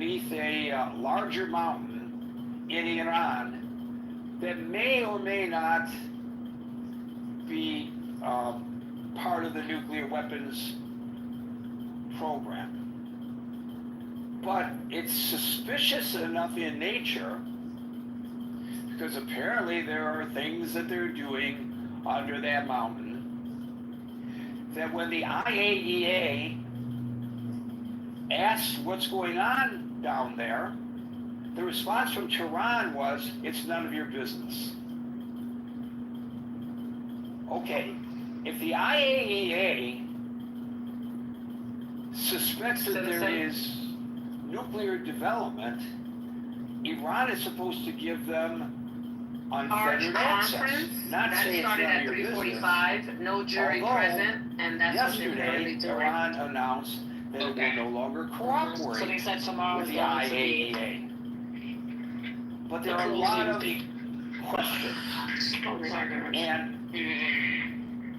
beneath a larger mountain in Iran that may or may not be part of the nuclear weapons program. But it's suspicious enough in nature because apparently there are things that they're doing under that mountain that when the IAEA asked what's going on down there, the response from Tehran was, it's none of your business. Okay, if the IAEA suspects that there is nuclear development, Iran is supposed to give them unfettered access. Not say it's none of your business. Started at 3:45, no jury present, and that's yesterday, Iran announced that it will no longer cooperate so they said tomorrow with the IAEA. But there are a lot of questions. And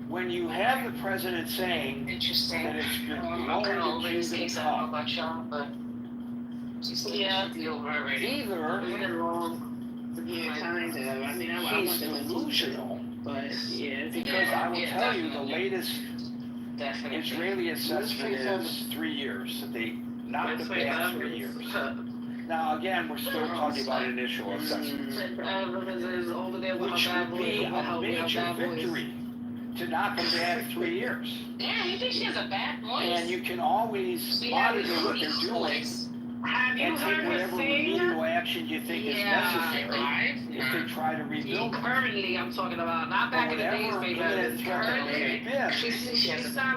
when you have the president saying that it's been lower than Cuban talk, either he's delusional, because I will tell you the latest Israeli assessment is 3 years, that they knocked it back 3 years. Now again, we're still talking about initial assessment, which would be a major victory to knock them back 3 years. Yeah, you think she has a bad voice? And you can always monitor what they're doing and take whatever remedial action you think is necessary if they try to rebuild it. Currently, I'm talking about, not back in the days, baby. Currently,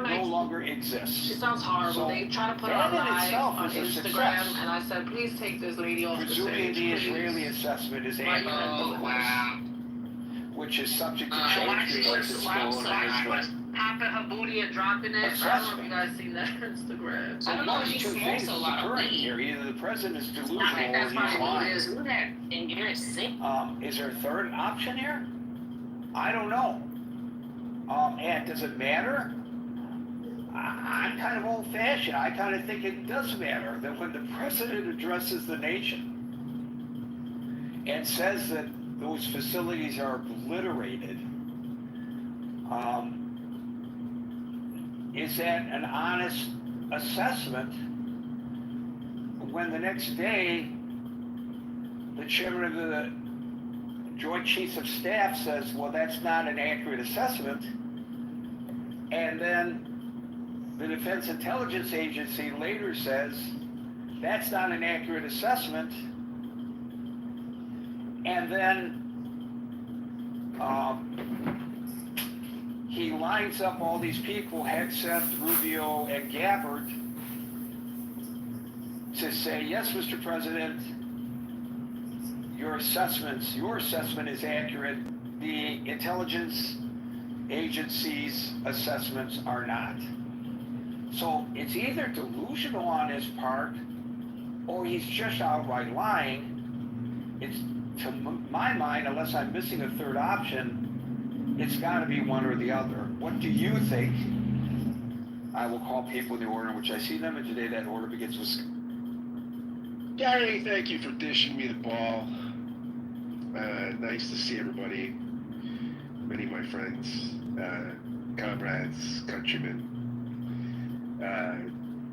no longer exists. She sounds horrible. So they try to put her on live on Instagram, and I said, please take this lady off the stage. Presumably the Israeli assessment is accurate. Oh, wow. Which is subject to change because it's still an initial popping her booty and dropping it. assessment. I don't know if you guys seen that on Instagram. So one of two things is occurring here. Either the president is delusional or he's lying. Is there a third option here? I don't know. And does it matter? I'm kind of old-fashioned. I kind of think it does matter that when the president addresses the nation and says that those facilities are obliterated, is that an honest assessment when the next day the chairman of the Joint Chiefs of Staff says, well, that's not an accurate assessment, and then the Defense Intelligence Agency later says that's not an accurate assessment, and then he lines up all these people, Hegseth, Rubio, and Gabbard, to say, yes, Mr. President, your assessment is accurate. The intelligence agency's assessments are not. So it's either delusional on his part, or he's just outright lying. It's, to my mind, unless I'm missing a third option, it's got to be one or the other. What do you think? I will call people in the order in which I see them, and today that order begins with... Gary, thank you for dishing me the ball. Nice to see everybody. Many of my friends, comrades, countrymen,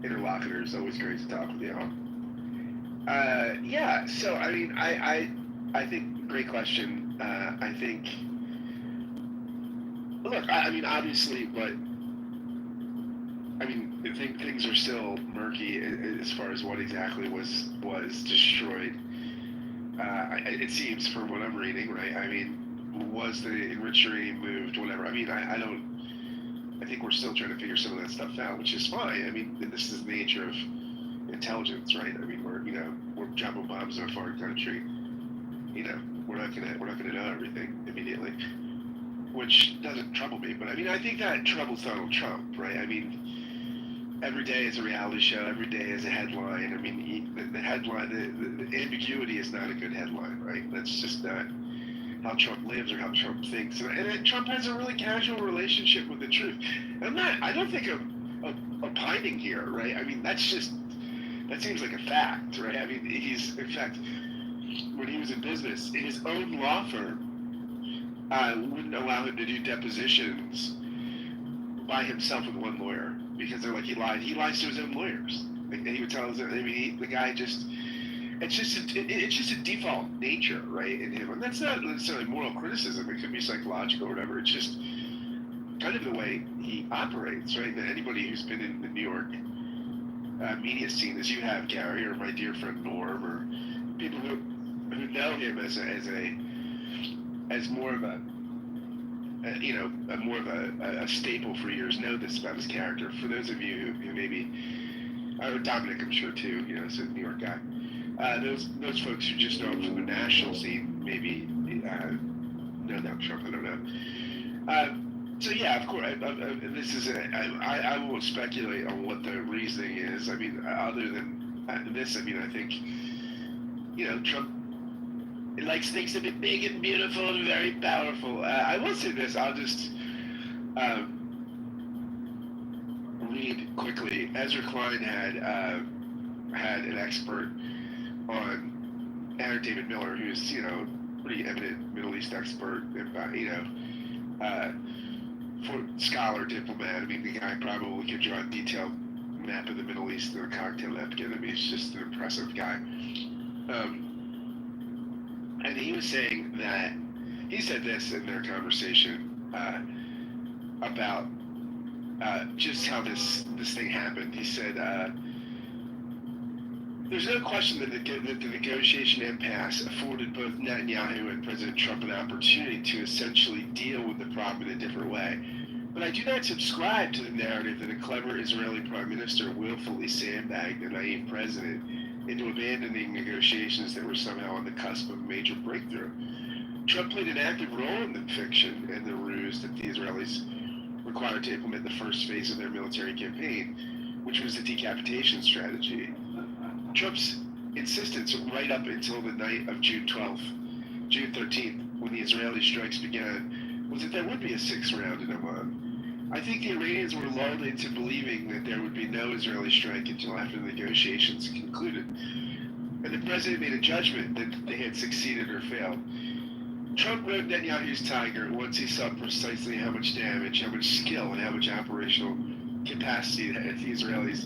interlocutors. Always great to talk with you all. Yeah, so I mean, I think great question. I think, look, I mean, obviously, but I mean, I think things are still murky as far as what exactly was destroyed. It seems, from what I'm reading, right? I mean, was the enriched uranium moved, whatever? I mean, I think we're still trying to figure some of that stuff out, which is fine. I mean, this is the nature of intelligence, right? I mean, we're dropping bombs in a foreign country. You know, we're not gonna know everything immediately, which doesn't trouble me. But I mean, I think that troubles Donald Trump, right? I mean, every day is a reality show. Every day is a headline. I mean, the headline, the ambiguity is not a good headline, right? That's just not how Trump lives or how Trump thinks. And Trump has a really casual relationship with the truth. I don't think I'm opining here, right? I mean, that's That seems like a fact, right? I mean, he's, in fact, when he was in business, his own law firm wouldn't allow him to do depositions by himself with one lawyer because they're like, he lied. He lies to his own lawyers. Like, he would tell us, I mean, the guy just, it's just a default nature, right, in him. And that's not necessarily moral criticism. It could be psychological or whatever. It's just kind of the way he operates, right? That anybody who's been in the New York media scene, as you have, Gary, or my dear friend Norm, or people who know him as more of a more of a staple for years, know this about his character. For those of you who maybe, or Dominic, I'm sure too, is a New York guy. Those folks who just know him from the national scene, maybe know about Trump. I don't know. So yeah, of course, this is. I won't speculate on what the reasoning is. I mean, other than this, I mean, I think Trump likes things to be big and beautiful and very powerful. I will say this. I'll just read quickly. Ezra Klein had an expert on David Miller, who's pretty eminent Middle East expert, for scholar, diplomat. I mean, the guy probably could draw a detailed map of the Middle East and a cocktail napkin. I mean, he's just an impressive guy. And he was saying that, he said this in their conversation about just how this thing happened. He said, there's no question that the negotiation impasse afforded both Netanyahu and President Trump an opportunity to essentially deal with the problem in a different way. But I do not subscribe to the narrative that a clever Israeli prime minister willfully sandbagged a naive president into abandoning negotiations that were somehow on the cusp of a major breakthrough. Trump played an active role in the fiction and the ruse that the Israelis required to implement the first phase of their military campaign, which was the decapitation strategy. Trump's insistence right up until the night of June 13th, when the Israeli strikes began, was that there would be a sixth round in Oman. I think the Iranians were lulled into believing that there would be no Israeli strike until after the negotiations concluded, and the president made a judgment that they had succeeded or failed. Trump rode Netanyahu's tiger once he saw precisely how much damage, how much skill, and how much operational capacity that the Israelis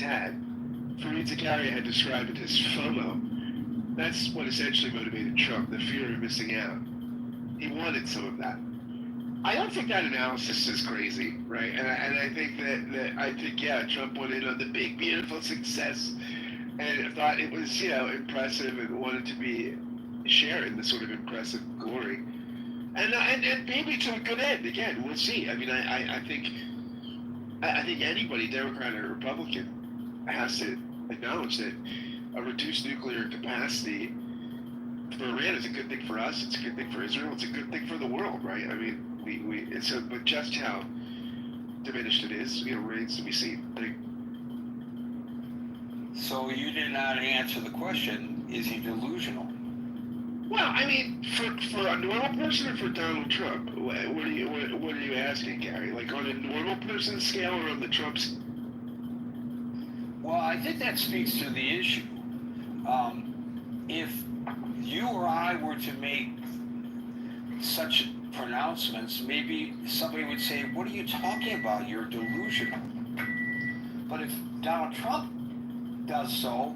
had. Fareed Zakaria had described it as FOMO. That's what essentially motivated Trump, the fear of missing out. He wanted some of that. I don't think that analysis is crazy, right? And I think that Trump went in on the big, beautiful success and thought it was, impressive and wanted to be sharing the sort of impressive glory. And maybe to a good end. Again, we'll see. I mean, I think anybody, Democrat or Republican, has to acknowledge that a reduced nuclear capacity for Iran is a good thing for us. It's a good thing for Israel. It's a good thing for the world, right? I mean, but just how diminished it is, remains to be seen. So you did not answer the question: is he delusional? Well, I mean, for a normal person or for Donald Trump, what are you asking, Gary? Like on a normal person's scale or on the Trump's? Well, I think that speaks to the issue. If you or I were to make such pronouncements, maybe somebody would say, "What are you talking about? You're delusional." But if Donald Trump does so,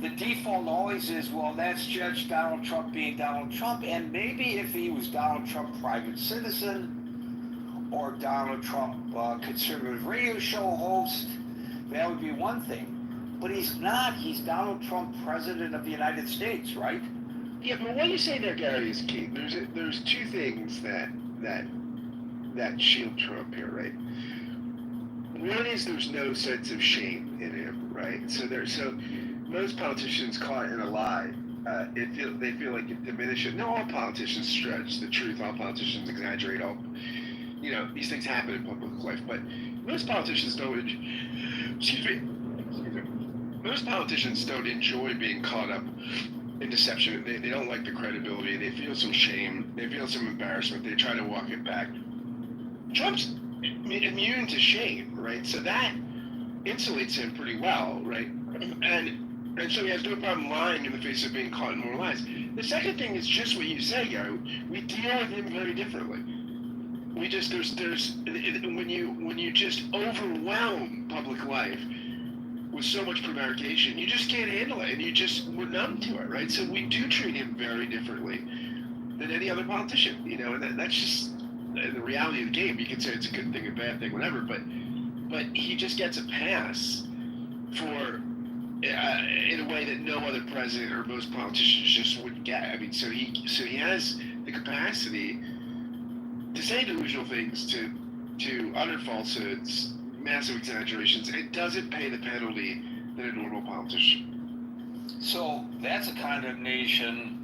the default always is, well, that's Judge Donald Trump being Donald Trump, and maybe if he was Donald Trump private citizen or Donald Trump conservative radio show host, that would be one thing. But he's not. He's Donald Trump, President of the United States, right? Yeah, but what you say there, Gary, is key. There's two things that shield Trump here, right? One is there's no sense of shame in him, right? So most politicians caught in a lie, they feel like it diminishes. No, all politicians stretch the truth. All politicians exaggerate. These things happen in public life, but most politicians don't. Most politicians don't enjoy being caught up in deception. They don't like the credibility. They feel some shame. They feel some embarrassment. They try to walk it back. Trump's immune to shame, right? So that insulates him pretty well, right? And so he has no problem lying in the face of being caught in more lies. The second thing is just what you say, Gary. We deal with him very differently. We just when you just overwhelm public life with so much prevarication, you just can't handle it, and we're numb to it, right? So we do treat him very differently than any other politician, you know, and that's just the reality of the game. You can say it's a good thing, a bad thing, whatever, but he just gets a pass for in a way that no other president or most politicians just wouldn't get. I mean, so he has the capacity to say delusional things, to utter falsehoods, massive exaggerations. It doesn't pay the penalty that a normal politician. So that's a condemnation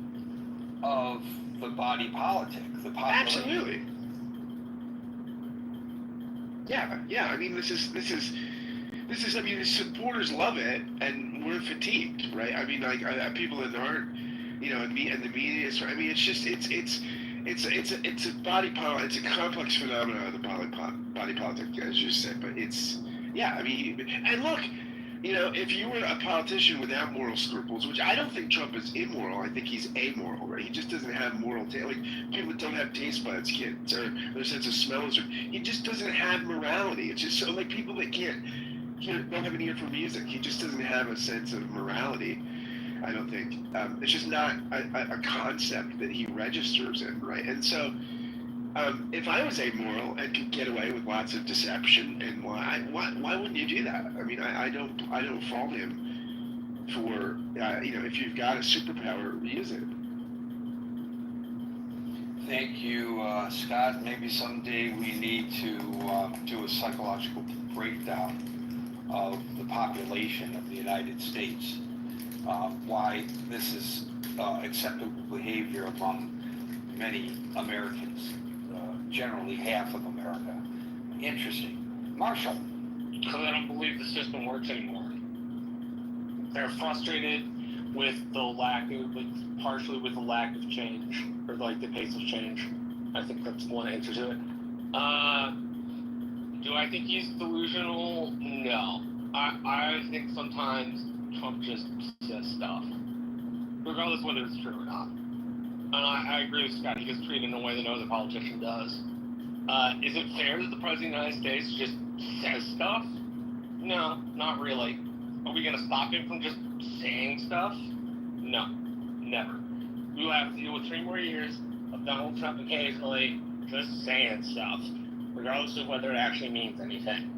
of the body politic, the population. Absolutely. Yeah. I mean, this is. I mean, his supporters love it, and we're fatigued, right? I mean, like people that aren't, you know, and the media. I mean, it's just it's a body politic. It's a complex phenomenon of the body politic, as you said. But I mean, and look, you know, if you were a politician without moral scruples, which I don't think Trump is immoral, I think he's amoral, right? He just doesn't have moral taste. Like people that don't have taste buds, kids, or their sense of smell, he just doesn't have morality. It's just so like people that don't have an ear for music. He just doesn't have a sense of morality, I don't think. It's just not a concept that he registers in, right? And so if I was amoral and could get away with lots deception and why wouldn't you do that? I mean, I don't fault him for you know, if you've got a superpower, use it. Thank you, Scott. Maybe someday we need to do a psychological breakdown of the population of the United States. Why this is acceptable behavior among many Americans, generally half of America. Interesting. Marshall. Because I don't believe the system works anymore. They're frustrated with partially with the lack of change, or like the pace of change. I think that's one answer to it. Do I think he's delusional? No. I think sometimes Trump just says stuff, regardless whether it's true or not. And I agree with Scott. He gets treated in a way that no other politician does. Is it fair that the President of the United States just says stuff? No, not really. Are we going to stop him from just saying stuff? No, never. We will have to deal with 3 more years of Donald Trump occasionally just saying stuff, regardless of whether it actually means anything.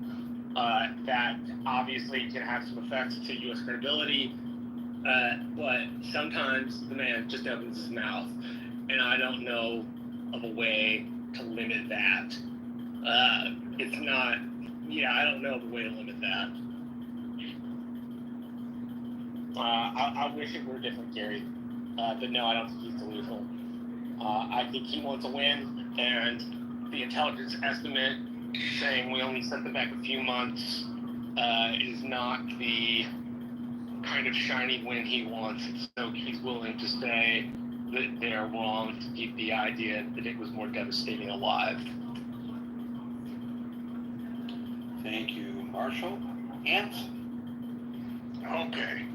That obviously can have some effects to U.S. credibility, but sometimes the man just opens his mouth, and I don't know of a way to limit that. I don't know of a way to limit that. I wish it were different, Gary, but no, I don't think he's delusional. I think he wants a win, and the intelligence estimate saying we only sent them back a few months is not the kind of shiny win he wants. So he's willing to say that they're wrong to keep the idea that it was more devastating alive. Thank you, Marshall. Ants? Okay.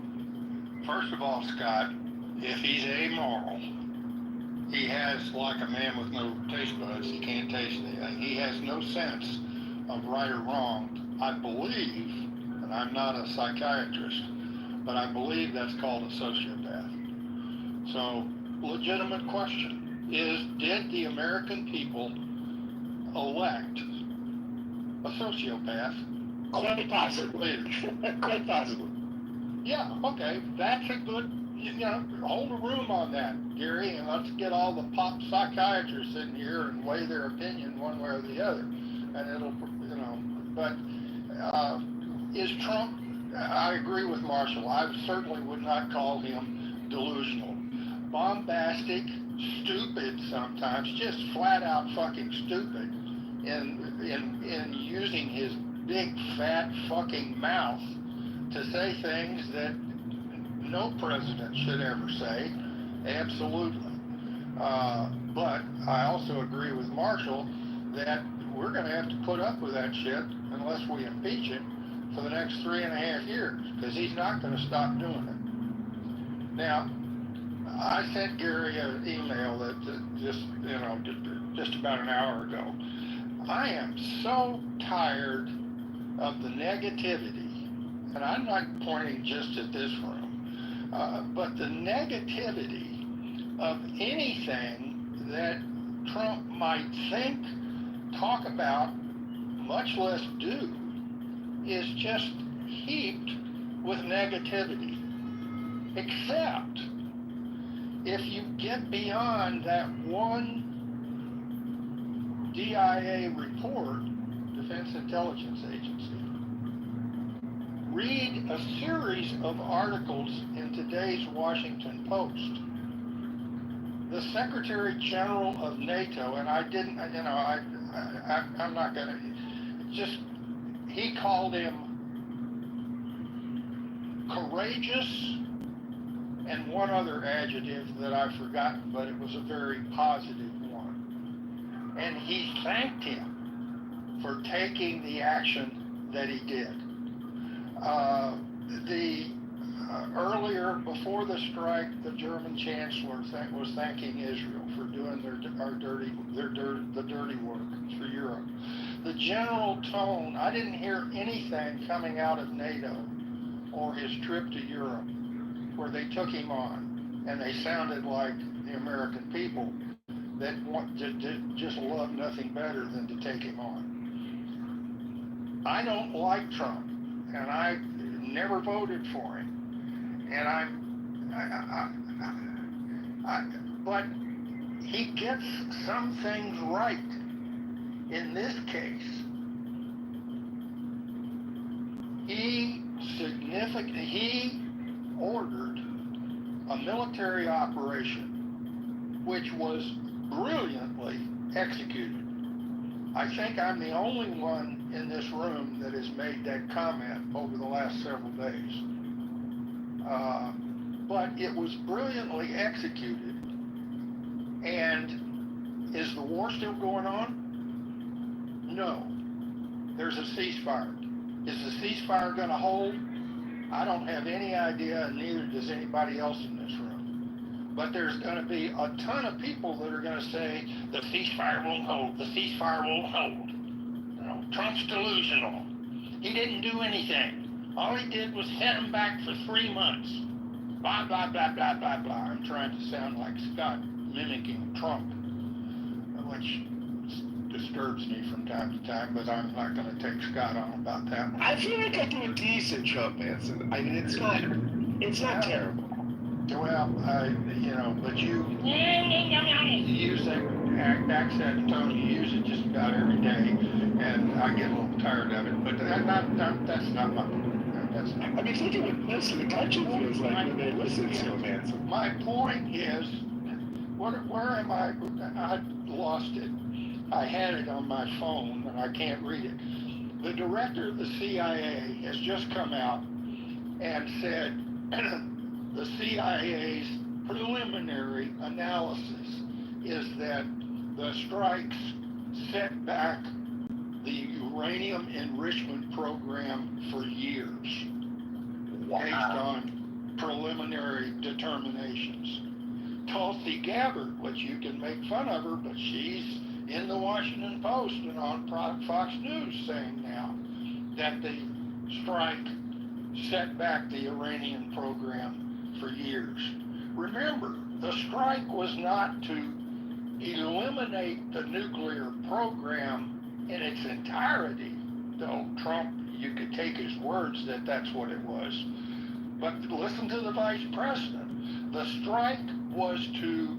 First of all, Scott, if he's amoral, he has, like a man with no taste buds, he can't taste anything. He has no sense of right or wrong. I believe, and I'm not a psychiatrist, but I believe that's called a sociopath. So, legitimate question is, did the American people elect a sociopath? Quite possibly. Quite possibly. Yeah, okay, that's a good, hold a room on that, Gary, and let's get all the pop psychiatrists in here and weigh their opinion one way or the other. And it'll, but is Trump, I agree with Marshall, I certainly would not call him delusional. Bombastic, stupid sometimes, just flat out fucking stupid in using his big fat fucking mouth to say things that no president should ever say, absolutely. But I also agree with Marshall that we're going to have to put up with that shit unless we impeach him for the next 3.5 years, because he's not going to stop doing it. Now, I sent Gary an email that just about an hour ago. I am so tired of the negativity, and I'm not pointing just at this room, but the negativity of anything that Trump might think, talk about, much less do, is just heaped with negativity. Except if you get beyond that one DIA report, Defense Intelligence Agency, read a series of articles in today's Washington Post. The Secretary General of NATO, and I'm not going to, he called him courageous and one other adjective that I've forgotten, but it was a very positive one. And he thanked him for taking the action that he did. Earlier, before the strike, the German Chancellor was thanking Israel for doing the dirty work for Europe. The general tone, I didn't hear anything coming out of NATO or his trip to Europe where they took him on, and they sounded like the American people that just love nothing better than to take him on. I don't like Trump, and I never voted for him, and but he gets some things right. In this case, he ordered a military operation which was brilliantly executed. I think I'm the only one in this room that has made that comment over the last several days. But it was brilliantly executed. And is the war still going on? No. There's a ceasefire. Is the ceasefire going to hold? I don't have any idea, and neither does anybody else in this room. But there's going to be a ton of people that are going to say, the ceasefire won't hold, the ceasefire won't hold. You know, Trump's delusional. He didn't do anything. All he did was set him back for 3 months. Blah, blah, blah, blah, blah, blah. I'm trying to sound like Scott mimicking Trump, which disturbs me from time to time, but I'm not going to take Scott on about that one. I feel like I do a decent Trump answer. I mean, it's not terrible. Well, but you use that accent tone, you use it just about every day, and I get a little tired of it, but that's not my point. That's not. I mean, think of what most of the country feels like when they listen to him answer. My point is, where am I? I lost it. I had it on my phone, and I can't read it. The director of the CIA has just come out and said the CIA's preliminary analysis is that the strikes set back the uranium enrichment program for years, based on preliminary determinations. Tulsi Gabbard, which you can make fun of her, but she's in the Washington Post and on Fox News saying now that the strike set back the Iranian program for years. Remember, the strike was not to eliminate the nuclear program in its entirety, though Trump, you could take his words that that's what it was. But listen to the vice president. The strike was to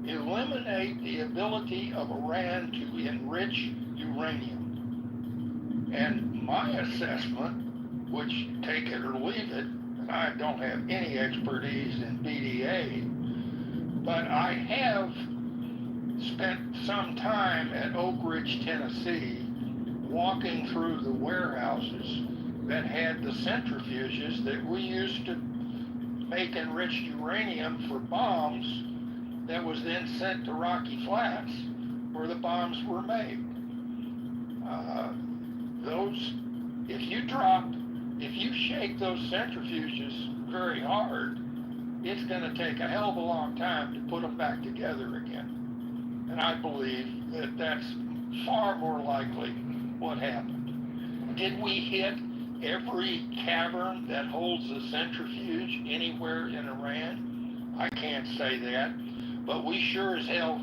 eliminate the ability of Iran to enrich uranium. And my assessment, which take it or leave it, I don't have any expertise in BDA, but I have spent some time at Oak Ridge, Tennessee, walking through the warehouses that had the centrifuges that we used to make enriched uranium for bombs that was then sent to Rocky Flats, where the bombs were made. If you drop if you shake those centrifuges very hard, it's going to take a hell of a long time to put them back together again. And I believe that that's far more likely what happened. Did we hit every cavern that holds a centrifuge anywhere in Iran? I can't say that, but we sure as hell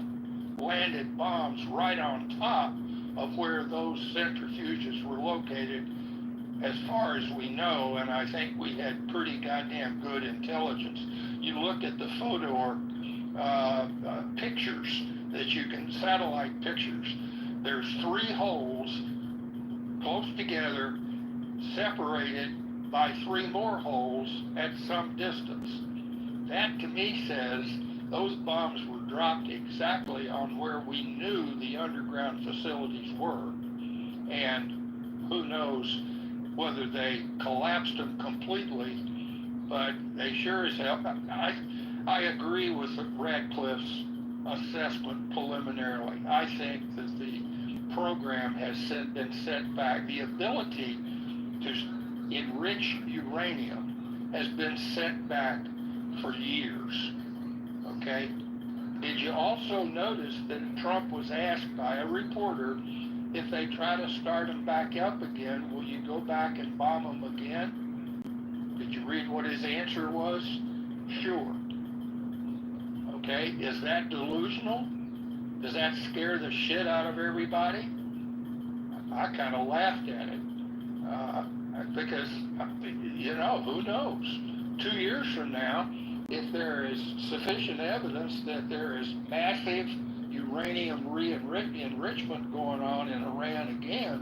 landed bombs right on top of where those centrifuges were located, as far as we know, and I think we had pretty goddamn good intelligence. You look at the photo or pictures that you can, satellite pictures, there's 3 holes close together, separated by 3 more holes at some distance. That to me says those bombs were dropped exactly on where we knew the underground facilities were. And who knows whether they collapsed them completely, but they sure as hell, I agree with Radcliffe's assessment preliminarily. I think that the program has been set back. The ability to enrich uranium has been set back for years, okay? Did you also notice that Trump was asked by a reporter, if they try to start them back up again, will you go back and bomb them again? Did you read what his answer was? Sure. Okay, is that delusional? Does that scare the shit out of everybody? I kind of laughed at it. Because, you know, who knows? 2 years from now, if there is sufficient evidence that there is massive uranium enrichment going on in Iran again,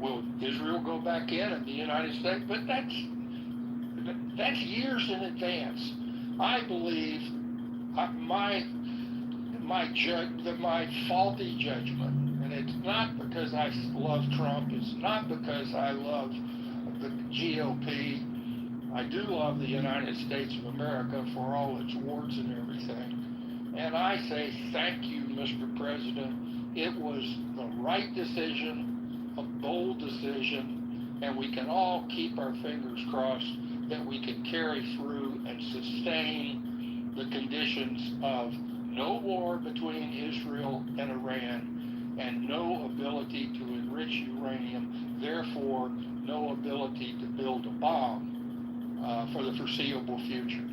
will Israel go back in and the United States? But that's years in advance. I believe my faulty judgment, and it's not because I love Trump, it's not because I love the GOP. I do love the United States of America for all its warts and everything. And I say thank you, Mr. President. It was the right decision, a bold decision, and we can all keep our fingers crossed that we can carry through and sustain the conditions of no war between Israel and Iran and no ability to enrich uranium, therefore no ability to build a bomb for the foreseeable future.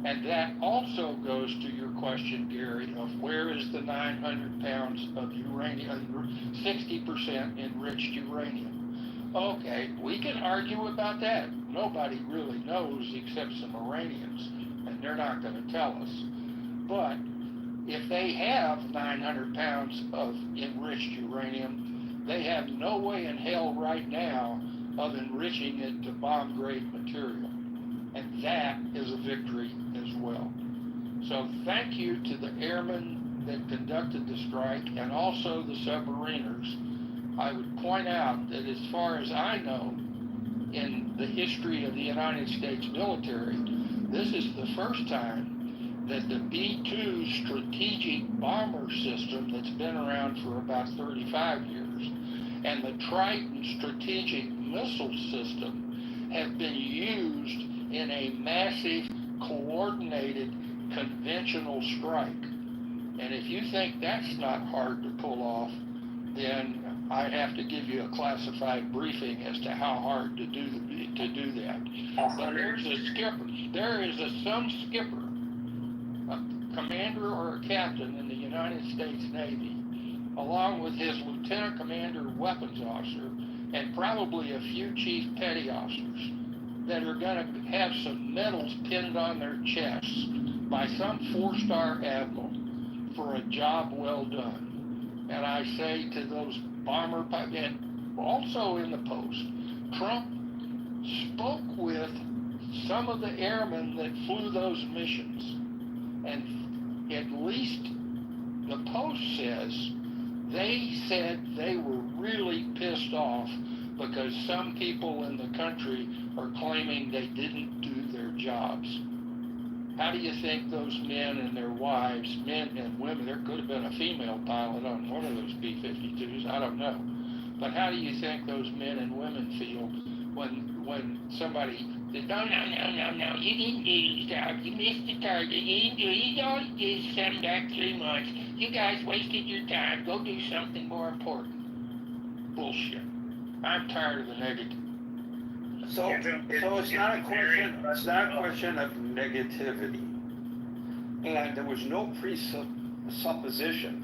And that also goes to your question, Gary, of where is the 900 pounds of uranium, 60% enriched uranium. Okay, we can argue about that. Nobody really knows except some Iranians, and they're not going to tell us. But if they have 900 pounds of enriched uranium, they have no way in hell right now of enriching it to bomb-grade material. And that is a victory as well. So thank you to the airmen that conducted the strike and also the submariners. I would point out that as far as I know, in the history of the United States military, this is the first time that the B-2 strategic bomber system that's been around for about 35 years and the Triton strategic missile system have been used in a massive, coordinated, conventional strike. And if you think that's not hard to pull off, then I have to give you a classified briefing as to how hard to do that. But there's a skipper. There is some skipper, a commander or a captain in the United States Navy, along with his lieutenant commander weapons officer, and probably a few chief petty officers, that are going to have some medals pinned on their chests by some 4-star admiral for a job well done. And I say to those bomber, and also in the Post, Trump spoke with some of the airmen that flew those missions. And at least the Post says they said they were really pissed off because some people in the country are claiming they didn't do their jobs. How do you think those men and their wives, men and women, there could have been a female pilot on one of those B-52s, I don't know. But how do you think those men and women feel when somebody says, no, you didn't do your job, you missed the target, you didn't do it, you only did something back 3 months, you guys wasted your time, go do something more important. Bullshit. I'm tired of the negative. So it's not a question of negativity. And there was no presupposition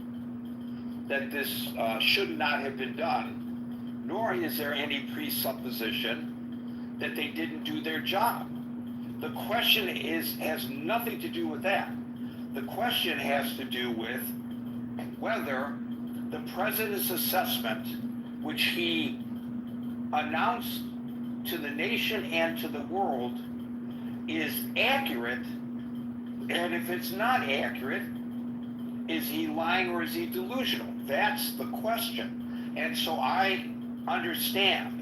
that this should not have been done, nor is there any presupposition that they didn't do their job. The question has nothing to do with that. The question has to do with whether the president's assessment, which he announced to the nation and to the world, is accurate, and if it's not accurate, is he lying or is he delusional? That's the question. And so I understand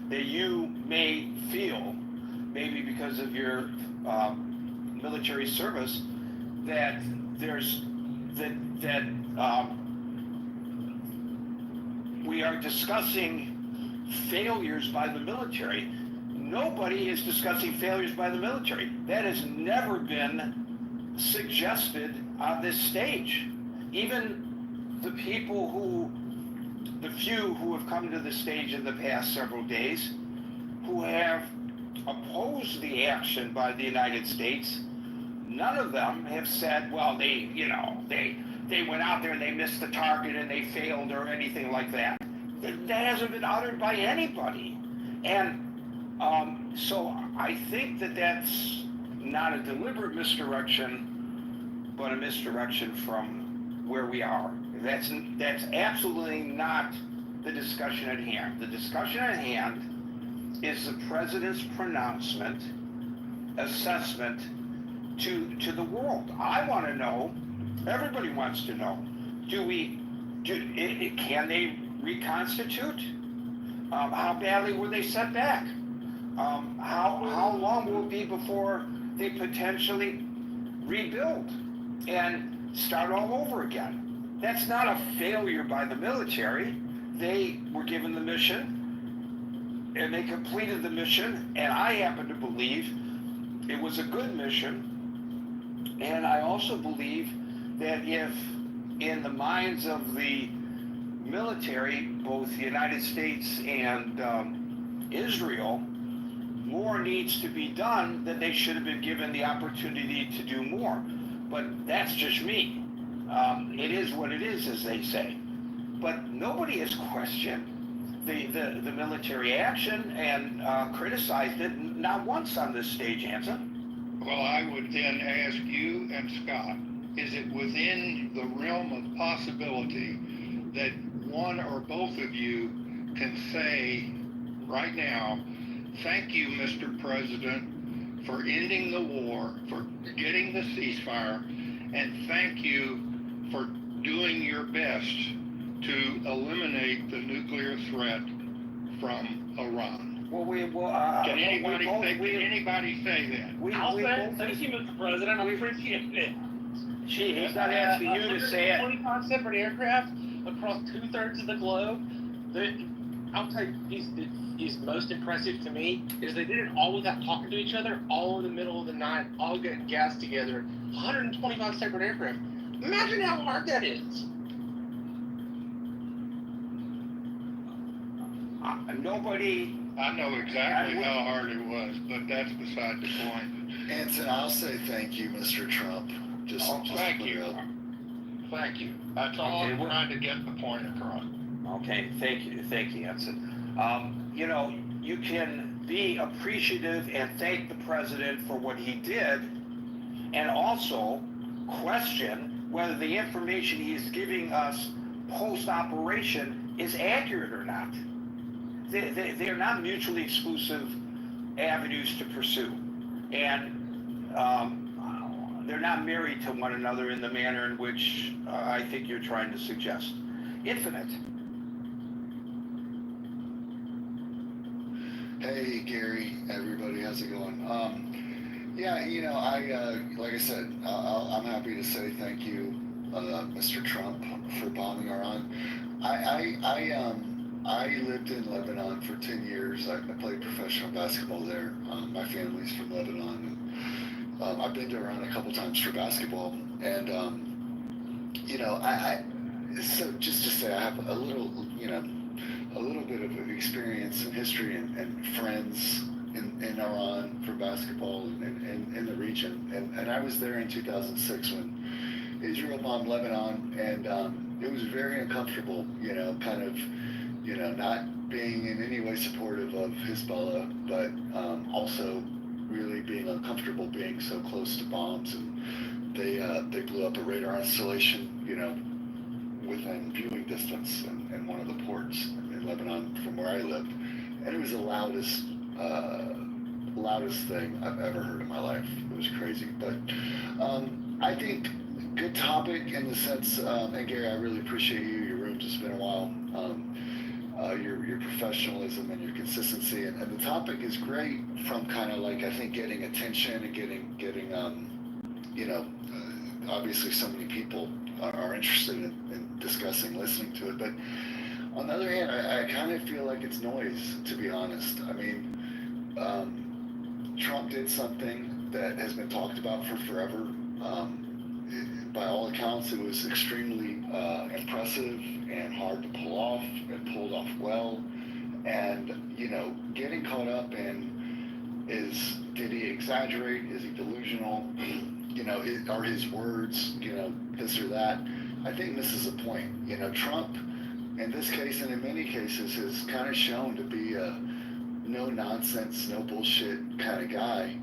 that you may feel, maybe because of your military service, that we are discussing failures by the military. Nobody is discussing failures by the military. That has never been suggested on this stage. Even the few who have come to the stage in the past several days, who have opposed the action by the United States, none of them have said, well, they went out there and they missed the target and they failed or anything like that. That hasn't been uttered by anybody. And so I think that that's not a deliberate misdirection, but a misdirection from where we are. That's absolutely not the discussion at hand. The discussion at hand is the president's pronouncement, assessment to the world. I want to know, everybody wants to know, can they reconstitute? How badly were they set back? How long will it be before they potentially rebuild and start all over again? That's not a failure by the military. They were given the mission and they completed the mission, and I happen to believe it was a good mission. And I also believe that if in the minds of the military, both the United States and Israel, more needs to be done, then they should have been given the opportunity to do more. But that's just me. It is what it is, as they say. But nobody has questioned the military action and criticized it, not once on this stage, Hanson. Well, I would then ask you and Scott, is it within the realm of possibility that one or both of you can say right now, thank you, Mr. President, for ending the war, for getting the ceasefire, and thank you for doing your best to eliminate the nuclear threat from Iran? Well, can anybody say that? I'll say thank you, Mr. President. I appreciate it. He's not asking you to say it. 25 separate aircraft across 2/3 of the globe. I'll tell you, he's most impressive to me is they did it all without talking to each other, all in the middle of the night, all getting gas together. 125 separate aircraft. Imagine how hard that is. Nobody. I know exactly how hard it was, but that's beside the point. Anson, I'll say thank you, Mr. Trump. Thank you. Thank you. That's all I'm trying to get the point across. Okay, thank you, Hanson. You can be appreciative and thank the president for what he did, and also question whether the information he is giving us post-operation is accurate or not. They're not mutually exclusive avenues to pursue, and they're not married to one another in the manner in which I think you're trying to suggest. Infinite. Hey, Gary, everybody, how's it going? Like I said, I'm happy to say thank you, Mr. Trump, for bombing Iran. I lived in Lebanon for 10 years. I played professional basketball there. My family's from Lebanon. And, I've been to Iran a couple times for basketball. And, so just to say, I have a little bit of experience and history and friends in Iran for basketball and in the region. And I was there in 2006 when Israel bombed Lebanon, and it was very uncomfortable, kind of, not being in any way supportive of Hezbollah, but also really being uncomfortable being so close to bombs. And they blew up a radar installation, within viewing distance in one of the ports in Lebanon from where I lived. And it was the loudest thing I've ever heard in my life. It was crazy. But I think good topic in the sense, and Gary, I really appreciate you. Your room's just been a while. Your professionalism and your consistency, and the topic is great from kind of like, I think, getting attention and getting obviously so many people are interested in discussing, listening to it. But on the other hand, I kind of feel like it's noise, to be honest. I mean, Trump did something that has been talked about for forever. By all accounts, it was extremely impressive and hard to pull off, and pulled off well. And, getting caught up in did he exaggerate? Is he delusional? Are his words, this or that? I think this is a point. Trump, in this case and in many cases, has kind of shown to be a no nonsense, no bullshit kind of guy.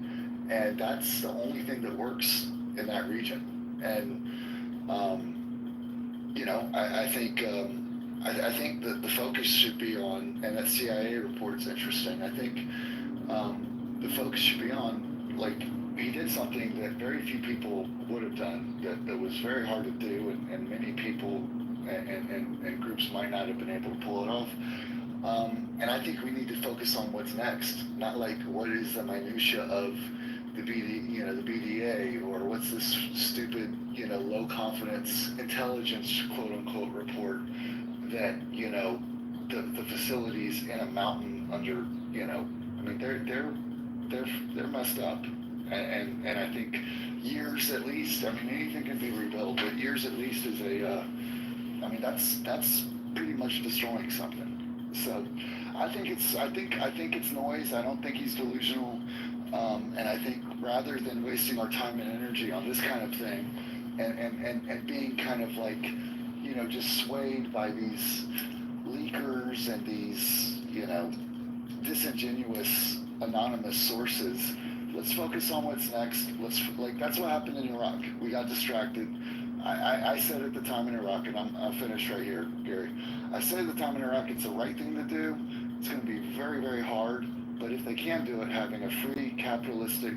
And that's the only thing that works in that region. And, I think that the focus should be on, and that CIA report's interesting. I think the focus should be on, like, he did something that very few people would have done, that was very hard to do, and many people and groups might not have been able to pull it off. And I think we need to focus on what's next, not like what is the minutia of the BDA, or what's this stupid, low confidence intelligence quote unquote report that, the facilities in a mountain under, I mean, they're messed up. And I think years at least, I mean, anything can be rebuilt, but years at least is that's pretty much destroying something. So I think it's noise. I don't think he's delusional. And I think rather than wasting our time and energy on this kind of thing, and being kind of like, just swayed by these leakers and these, disingenuous anonymous sources, let's focus on what's next. That's what happened in Iraq. We got distracted. I said at the time in Iraq, and I'll finish right here, Gary. I said at the time in Iraq, it's the right thing to do. It's going to be very, very hard. But if they can do it, having a free capitalistic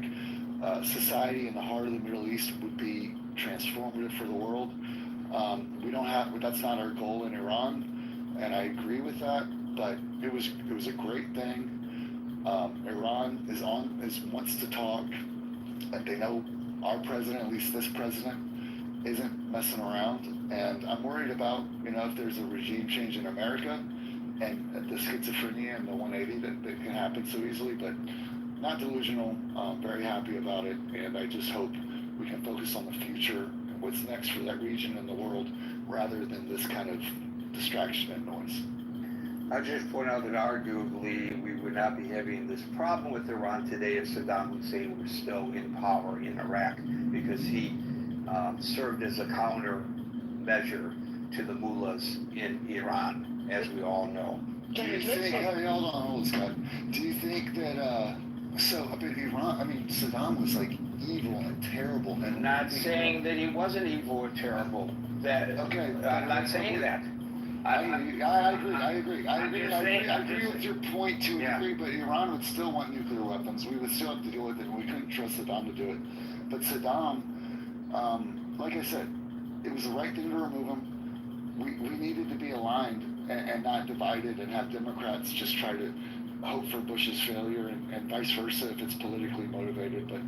society in the heart of the Middle East would be transformative for the world. That's not our goal in Iran, and I agree with that. But it was a great thing. Iran wants to talk, and they know our president, at least this president, isn't messing around. And I'm worried about, if there's a regime change in America, and the schizophrenia and the 180 that can happen so easily, but not delusional. Very happy about it, and I just hope we can focus on the future and what's next for that region and the world, rather than this kind of distraction and noise. I'll just point out that arguably we would not be having this problem with Iran today if Saddam Hussein were still in power in Iraq, because he served as a countermeasure to the mullahs in Iran, as we all know. Do you think, hold on, Scott. Do you think that, Saddam was like evil and terrible, and I'm not saying that he wasn't evil or terrible. I'm not saying that. I agree. I agree with your point to a degree, but Iran would still want nuclear weapons. We would still have to deal with it, and we couldn't trust Saddam to do it. But Saddam, like I said, it was the right thing to remove him. We needed to be aligned and not divided, and have Democrats just try to hope for Bush's failure, and vice versa if it's politically motivated. But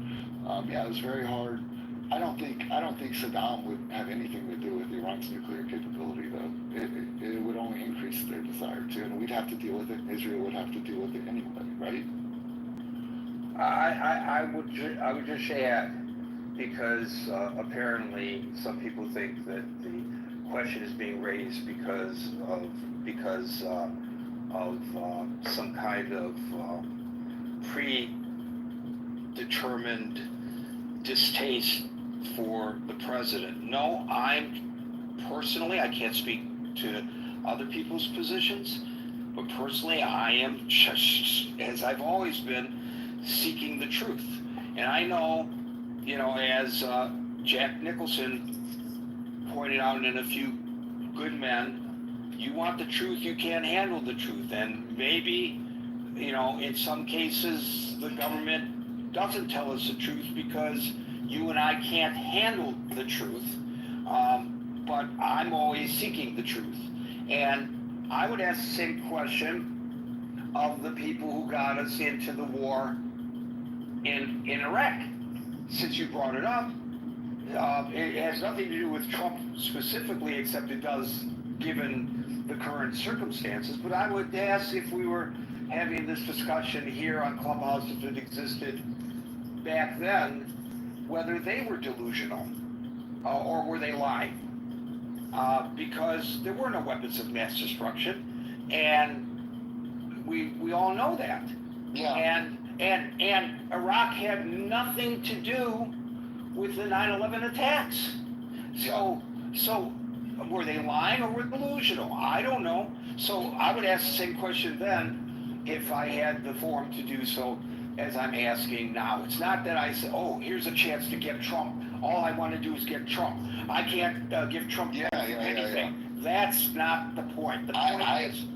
it was very hard. I don't think Saddam would have anything to do with Iran's nuclear capability, though. It would only only increase their desire to, and we'd have to deal with it. Israel would have to deal with it anyway, right? I would just add, because apparently some people think that the question is being raised because of some kind of predetermined distaste for the president. No, I can't speak to other people's positions, but personally I am, as I've always been, seeking the truth. And I know, as Jack Nicholson pointed out, in A Few Good Men, you want the truth, you can't handle the truth. And maybe, in some cases, the government doesn't tell us the truth because you and I can't handle the truth. But I'm always seeking the truth. And I would ask the same question of the people who got us into the war in Iraq. Since you brought it up, it has nothing to do with Trump specifically, except it does given the current circumstances. But I would ask, if we were having this discussion here on Clubhouse, if it existed back then, whether they were delusional or were they lying. Because there were no weapons of mass destruction, and we all know that. Yeah. And Iraq had nothing to do with the 9/11 attacks. So were they lying or were they delusional? I don't know. So I would ask the same question then if I had the forum to do so as I'm asking now. It's not that I say, oh, here's a chance to get Trump. All I want to do is get Trump. I can't give Trump anything. That's not the point. The point is,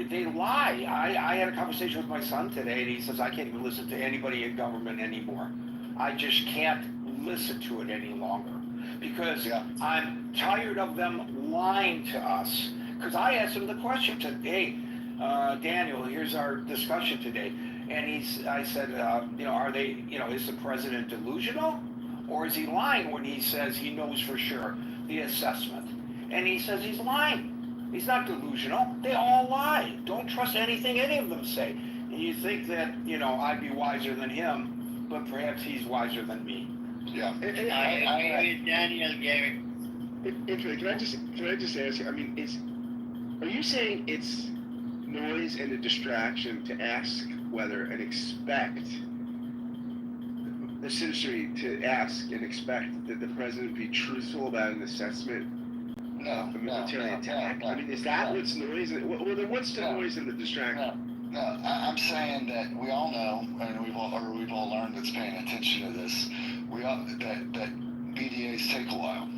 they lie. I had a conversation with my son today, and he says, I can't even listen to anybody in government anymore. I just can't listen to it any longer because I'm tired of them lying to us. Because I asked him the question today, Daniel, here's our discussion today. And I said, are they, is the president delusional? Or is he lying when he says he knows for sure the assessment? And he says he's lying. He's not delusional. They all lie. Don't trust anything any of them say. And you think that, I'd be wiser than him, but perhaps he's wiser than me. Yeah. Daniel Gary. Can I just ask you? I mean, are you saying it's noise and a distraction to ask whether and expect the citizenry to ask and expect that the president be truthful about an assessment of a military attack? No, I mean, is that what's noise? Well, then what's the noise and the distraction? No, I'm saying that we all know, and we've all learned that's paying attention to this. That BDAs take a while.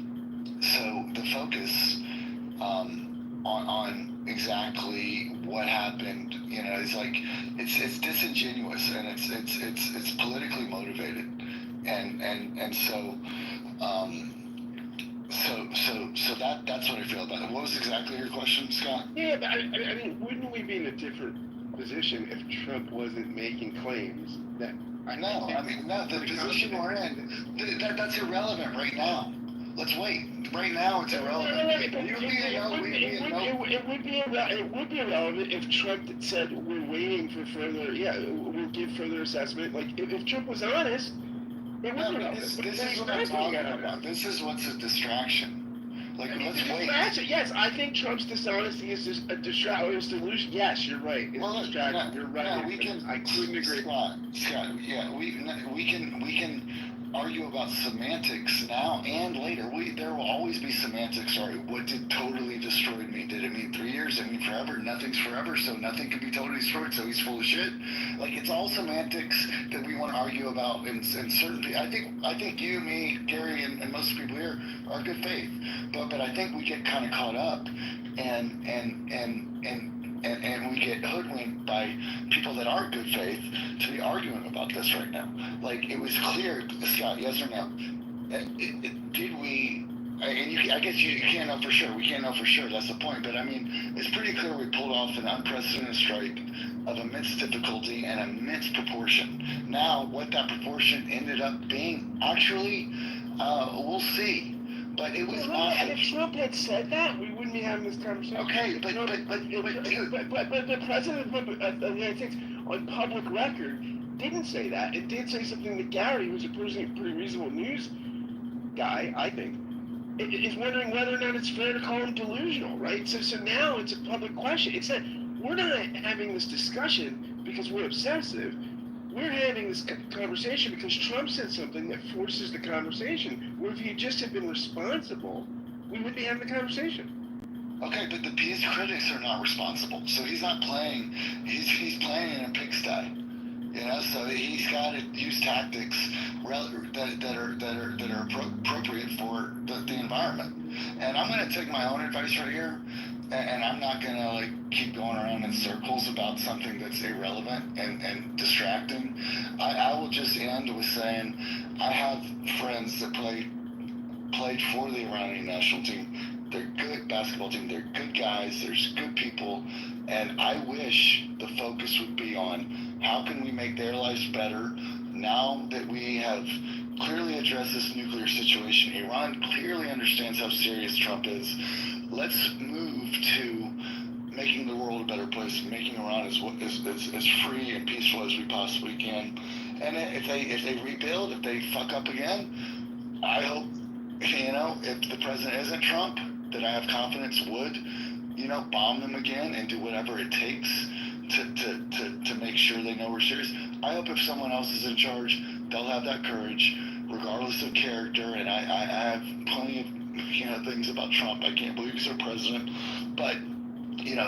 So the focus on exactly what happened, is like it's disingenuous and it's politically motivated, and so that's what I feel about it. What was exactly your question, Scott? Yeah, but I mean, wouldn't we be in a different position if Trump wasn't making claims that? The position we're in, that's irrelevant right now. Let's wait. Right now, it's irrelevant. It would be irrelevant if Trump said we're waiting for further. Yeah, we'll give further assessment. Like if Trump was honest, it wouldn't be. This is what I'm talking about. This is what's a distraction. Like, let's wait. Yes, I think Trump's dishonesty is just a distraction. It's delusion. Yes, you're right. It's a distraction. You're right. I couldn't agree. Scott, yeah, we can argue about semantics now and later. There will always be semantics. Sorry, what did totally destroyed mean? Did it mean 3 years? Did it mean forever? Nothing's forever, so nothing can be totally destroyed, so he's full of shit. Like, it's all semantics that we want to argue about, and certainly, I think you, me, Gary, and most people here are good faith, but I think we get kind of caught up, and we get hoodwinked by people that are good faith to be arguing about this right now. Like, it was clear, Scott, yes or no? Did we? And I guess you can't know for sure. We can't know for sure. That's the point. But I mean, it's pretty clear we pulled off an unprecedented strike of immense difficulty and immense proportion. Now, what that proportion ended up being, actually, we'll see. But it was and awful. if Trump had said that, we wouldn't be having this conversation. Okay, but the president of the United States, on public record, didn't say that. It did say something that Gary, who's a pretty reasonable news guy, I think, is wondering whether or not it's fair to call him delusional, right? So now it's a public question. It's that we're not having this discussion because we're obsessive. We're having this conversation because Trump said something that forces the conversation. Where if he just had been responsible, we wouldn't be having the conversation. Okay, but his critics are not responsible. So he's not playing. He's playing in a pigsty. You know, so he's got to use tactics that are appropriate for the environment. And I'm going to take my own advice right here, and I'm not going to like keep going around in circles about something that's irrelevant and distracting. I will just end with saying I have friends that played for the Iranian national team. They're good basketball team. They're good guys. There's good people. And I wish the focus would be on how can we make their lives better now that we have clearly addressed this nuclear situation. Iran clearly understands how serious Trump is. Let's move to making the world a better place, making Iran as free and peaceful as we possibly can. And if they rebuild, if they fuck up again, I hope, you know, if the president isn't Trump, that I have confidence would, you know, bomb them again and do whatever it takes to make sure they know we're serious. I hope if someone else is in charge, they'll have that courage, regardless of character. And I have plenty of, you know, things about Trump. I can't believe he's our president. But, you know,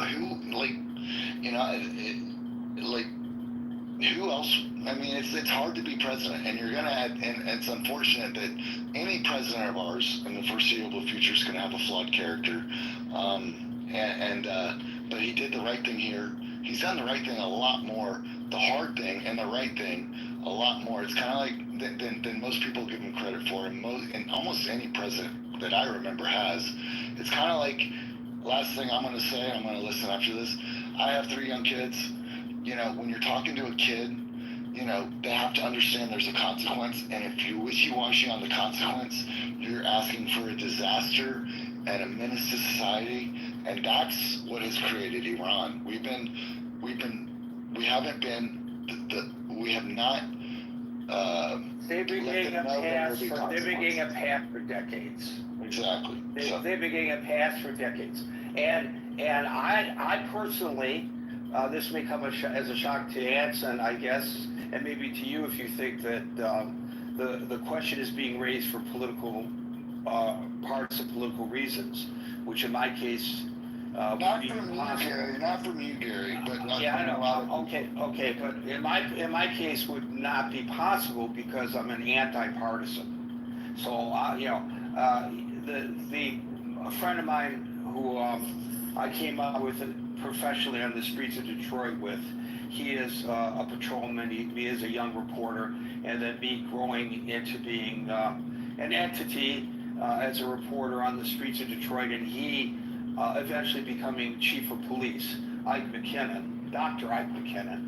who else? I mean, it's hard to be president, and you're gonna have, and it's unfortunate that any president of ours in the foreseeable future is gonna have a flawed character. But he did the right thing here. He's done the right thing a lot more, the hard thing and the right thing a lot more. It's kind of like than most people give him credit for, and almost any president that I remember has. It's kind of like, last thing I'm gonna say, I'm gonna listen after this. I have 3 young kids. You know, when you're talking to a kid, you know, they have to understand there's a consequence, and if you're wishy-washy on the consequence, you're asking for a disaster and a menace to society, and that's what has created Iran. We have not. They've been getting a pass for decades. Exactly. They've been getting a pass for decades, and I personally. This may come as a shock to Anson, I guess, and maybe to you if you think that the question is being raised for political parts of political reasons, which in my case not from you, Gary, but yeah, I know. Okay, but in my case would not be possible because I'm an anti-partisan. So you know, a friend of mine who I came up with professionally on the streets of Detroit with. He is a patrolman. He is a young reporter, and then me growing into being an entity as a reporter on the streets of Detroit, and he eventually becoming chief of police, Dr. Ike McKinnon.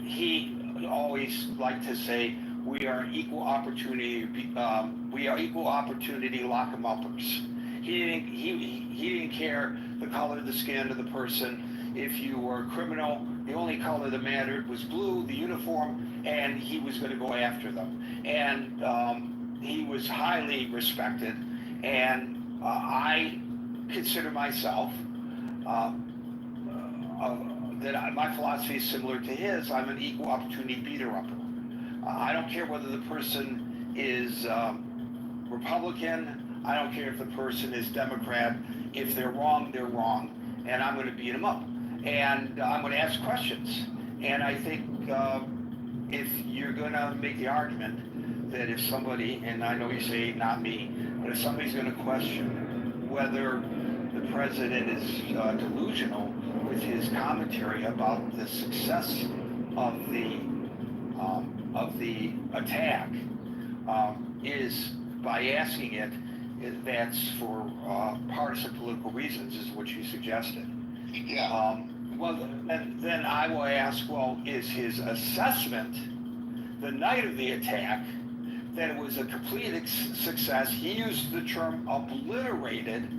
He always liked to say, "We are equal opportunity. We are equal opportunity lock 'em uppers." He didn't care the color of the skin of the person. If you were a criminal, the only color that mattered was blue, the uniform, and he was going to go after them. And he was highly respected. And I consider myself that my philosophy is similar to his. I'm an equal opportunity beater-upper. I don't care whether the person is Republican. I don't care if the person is Democrat. If they're wrong, they're wrong, and I'm going to beat them up. And I'm going to ask questions. And I think if you're going to make the argument that if somebody, and I know you say not me, but if somebody's going to question whether the president is delusional with his commentary about the success of the attack, is by asking it, that's for partisan political reasons, is what you suggested. Yeah. Well, then I will ask, well, is his assessment the night of the attack that it was a complete success. He used the term obliterated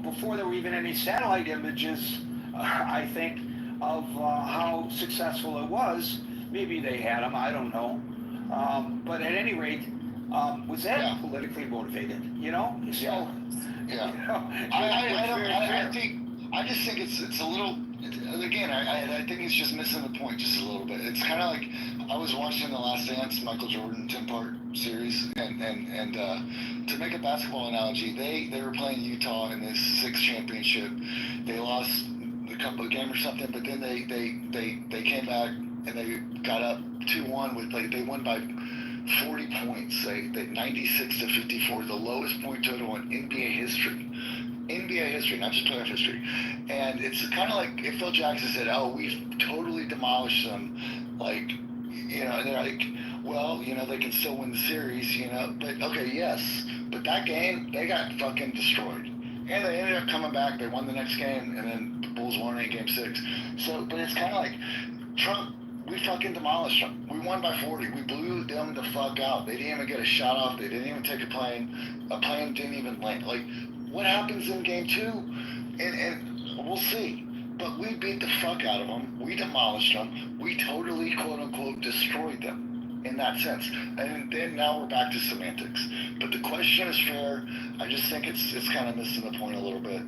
before there were even any satellite images, I think, of how successful it was. Maybe they had them, I don't know. But at any rate, was that politically motivated? You know? So, yeah. You know, I just think it's a little. Again, I think he's just missing the point just a little bit. It's kind of like I was watching The Last Dance, Michael Jordan 10-part series, and to make a basketball analogy, they were playing Utah in this 6th championship. They lost a game or something, but then they came back and they got up 2-1 with they won by 40 points. They 96 to 54, the lowest point total in NBA history. NBA history, not just playoff history. And it's kind of like if Phil Jackson said, "Oh, we've totally demolished them," like, you know, and they're like, "Well, you know, they can still win the series, you know." But okay, yes, but that game they got fucking destroyed, and they ended up coming back. They won the next game, and then the Bulls won in Game 6. So, but it's kind of like Trump. We fucking demolished them. We won by 40. We blew them the fuck out. They didn't even get a shot off. They didn't even take a plane. A plane didn't even land. Like, what happens in Game 2? And we'll see. But we beat the fuck out of them. We demolished them. We totally, quote unquote, destroyed them in that sense. And then now we're back to semantics. But the question is fair. I just think it's kind of missing the point a little bit.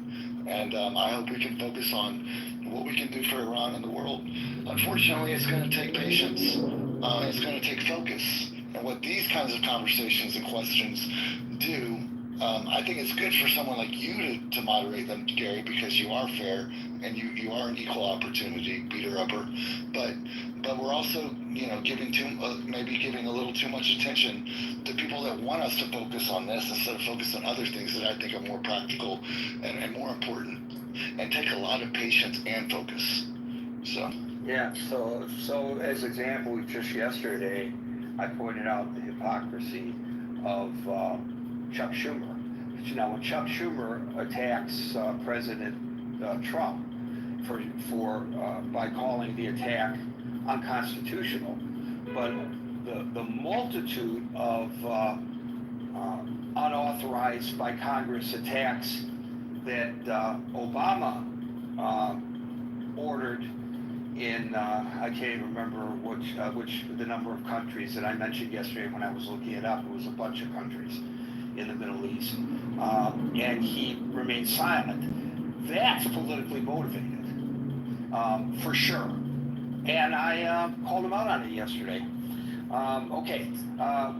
And I hope we can focus on what we can do for Iran and the world. Unfortunately, it's going to take patience. It's going to take focus. And what these kinds of conversations and questions do, I think it's good for someone like you to moderate them, Gary, because you are fair and you are an equal opportunity beater-upper. But we're also, you know, maybe giving a little too much attention to people that want us to focus on this instead of focus on other things that I think are more practical and more important and take a lot of patience and focus. So. Yeah, so as example, just yesterday, I pointed out the hypocrisy of Chuck Schumer. Now, when Chuck Schumer attacks President Trump by calling the attack unconstitutional, but the multitude of unauthorized by Congress attacks that Obama ordered in I can't even remember which the number of countries that I mentioned yesterday when I was looking it up. It was a bunch of countries in the Middle East, and he remained silent. That's politically motivated, for sure. And I called him out on it yesterday.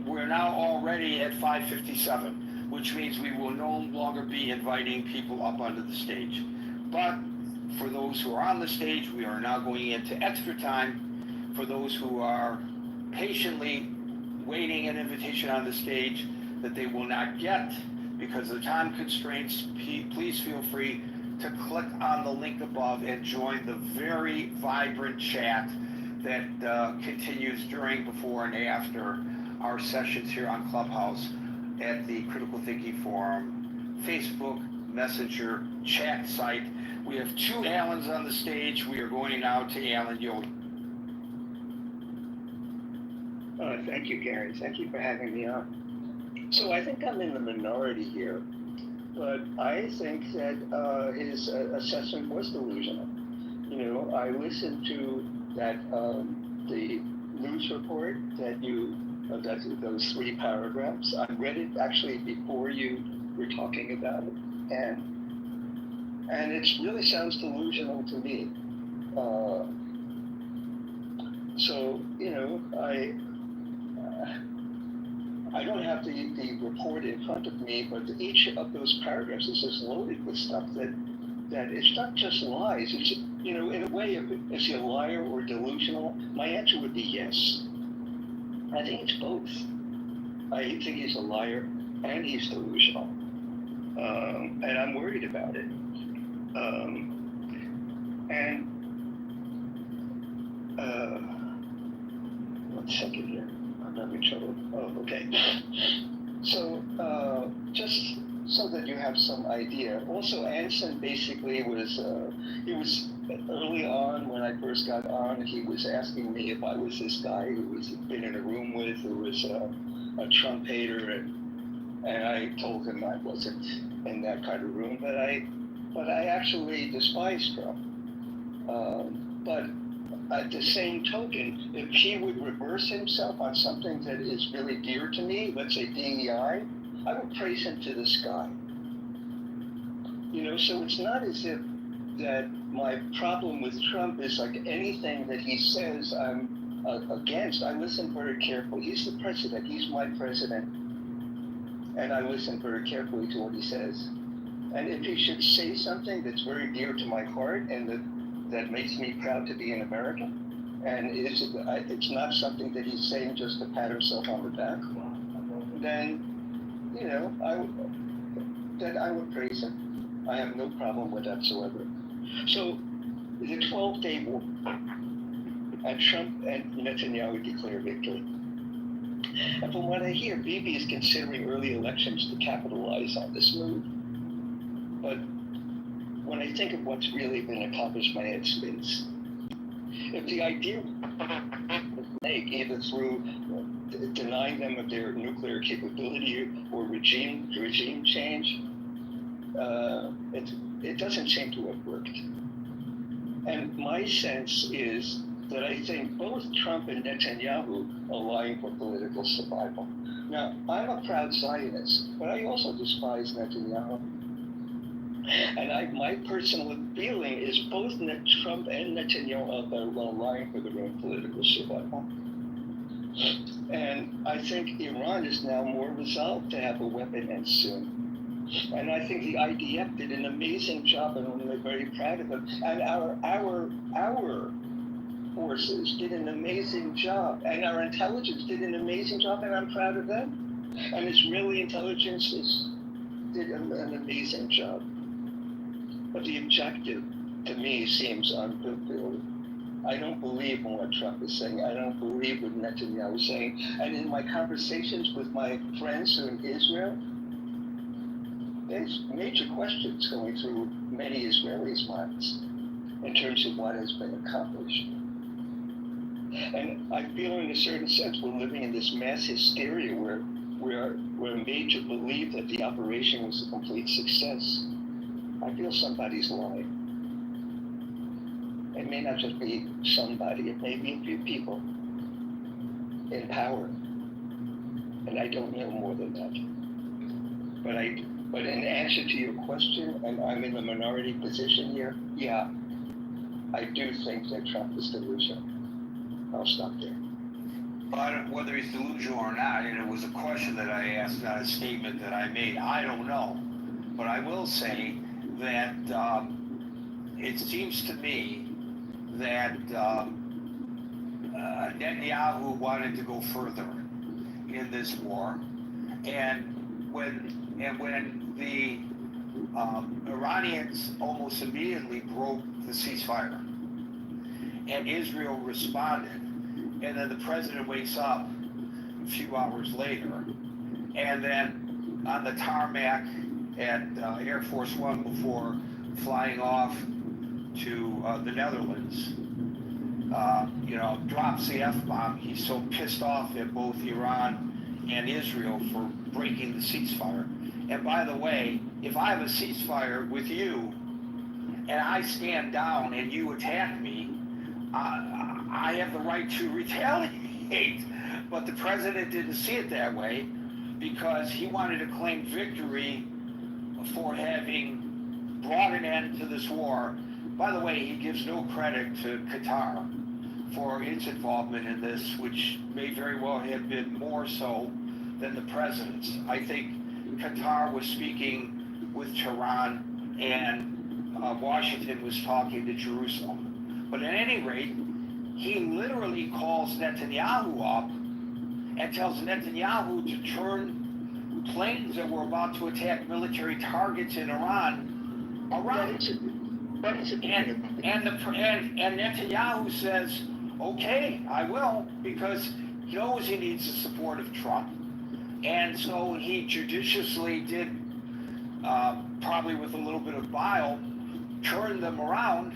We're now already at 5:57, which means we will no longer be inviting people up onto the stage. But for those who are on the stage, we are now going into extra time. For those who are patiently waiting an invitation on the stage that they will not get because of the time constraints, please feel free to click on the link above and join the very vibrant chat that continues during, before, and after our sessions here on Clubhouse at the Critical Thinking Forum Facebook Messenger chat site. We have 2 Allens on the stage. We are going now to Alan Yoder. Thank you, Gary. Thank you for having me on. So I think I'm in the minority here, but I think that his assessment was delusional. You know, I listened to that the news report that those 3 paragraphs. I read it actually before you were talking about it, and it really sounds delusional to me. So, you know, I don't have the report in front of me, but each of those paragraphs is just loaded with stuff that it's not just lies. It's, you know, in a way, is he a liar or delusional? My answer would be yes. I think it's both. I think he's a liar and he's delusional. And I'm worried about it. One second here. I'm having trouble. Oh, okay. So, just so that you have some idea. Also, Anson basically was early on, when I first got on, he was asking me if I was this guy who was been in a room with, who was a Trump hater, and I told him I wasn't in that kind of room, but I actually despise Trump. But at the same token, if he would reverse himself on something that is really dear to me, let's say DEI, I would praise him to the sky. You know, so it's not as if that my problem with Trump is like anything that he says I'm against. I listen very carefully. He's the president. He's my president. And I listen very carefully to what he says. And if he should say something that's very dear to my heart and that makes me proud to be an American, and it's not something that he's saying just to pat himself on the back, then, you know, I would praise him. I have no problem with that whatsoever. So the 12-day war, and Trump and Netanyahu declare victory. And from what I hear, Bibi is considering early elections to capitalize on this move. But when I think of what's really been accomplished, my head spins. If the idea was made either through denying them of their nuclear capability or regime change, it doesn't seem to have worked. And my sense is that I think both Trump and Netanyahu are lying for political survival. Now, I'm a proud Zionist, but I also despise Netanyahu. And my personal feeling is both Trump and Netanyahu are lying for their own political survival. And I think Iran is now more resolved to have a weapon, and soon. And I think the IDF did an amazing job, and I'm very proud of them. And our forces did an amazing job, and our intelligence did an amazing job, and I'm proud of them. And Israeli intelligence did an amazing job. But the objective, to me, seems unfulfilled. I don't believe in what Trump is saying. I don't believe what Netanyahu is saying. And in my conversations with my friends who are in Israel, there's major questions going through many Israelis' minds in terms of what has been accomplished. And I feel in a certain sense we're living in this mass hysteria where we're made to believe that the operation was a complete success. I feel somebody's lying. It may not just be somebody, it may be a few people in power. And I don't know more than that. But in answer to your question, and I'm in the minority position here, yeah, I do think that Trump is delusional. I'll stop there. But whether he's delusional or not, and it was a question that I asked, not a statement that I made, I don't know. But I will say that it seems to me that Netanyahu wanted to go further in this war, and when the Iranians almost immediately broke the ceasefire, and Israel responded, and then the president wakes up a few hours later, and then on the tarmac at Air Force One before flying off to the Netherlands, drops the F-bomb. He's so pissed off at both Iran and Israel for breaking the ceasefire. And by the way, if I have a ceasefire with you and I stand down and you attack me, I have the right to retaliate. But the president didn't see it that way because he wanted to claim victory for having brought an end to this war. By the way, he gives no credit to Qatar for its involvement in this, which may very well have been more so than the president's. I think Qatar was speaking with Tehran and Washington was talking to Jerusalem. But at any rate, he literally calls Netanyahu up and tells Netanyahu to turn planes that were about to attack military targets in Iran around. And Netanyahu says, okay, I will, because he knows he needs the support of Trump. And so he judiciously did, probably with a little bit of bile, turn them around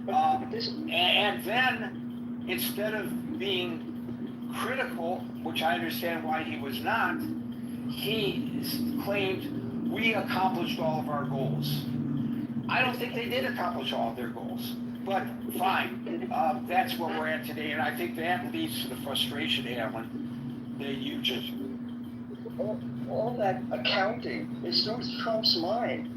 And then, instead of being critical, which I understand why he was not, he claimed we accomplished all of our goals. I don't think they did accomplish all of their goals, but fine. That's where we're at today, and I think that leads to the frustration, Alan, that you just... All that accounting is through Trump's mind.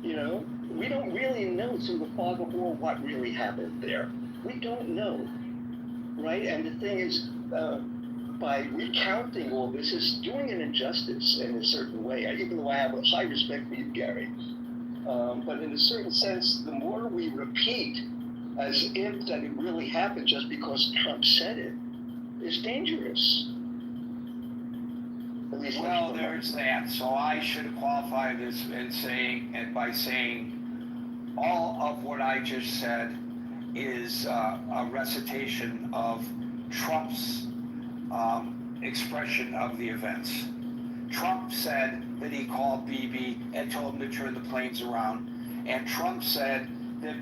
You know, we don't really know through the fog of war what really happened there. We don't know, right? And the thing is, by recounting all this is doing an injustice in a certain way, even though I have a high respect for you, Gary. But in a certain sense, the more we repeat as if that it really happened just because Trump said it, is dangerous. Well, there's that. So I should qualify this by saying all of what I just said is a recitation of Trump's expression of the events. Trump said that he called Bibi and told him to turn the planes around, and Trump said that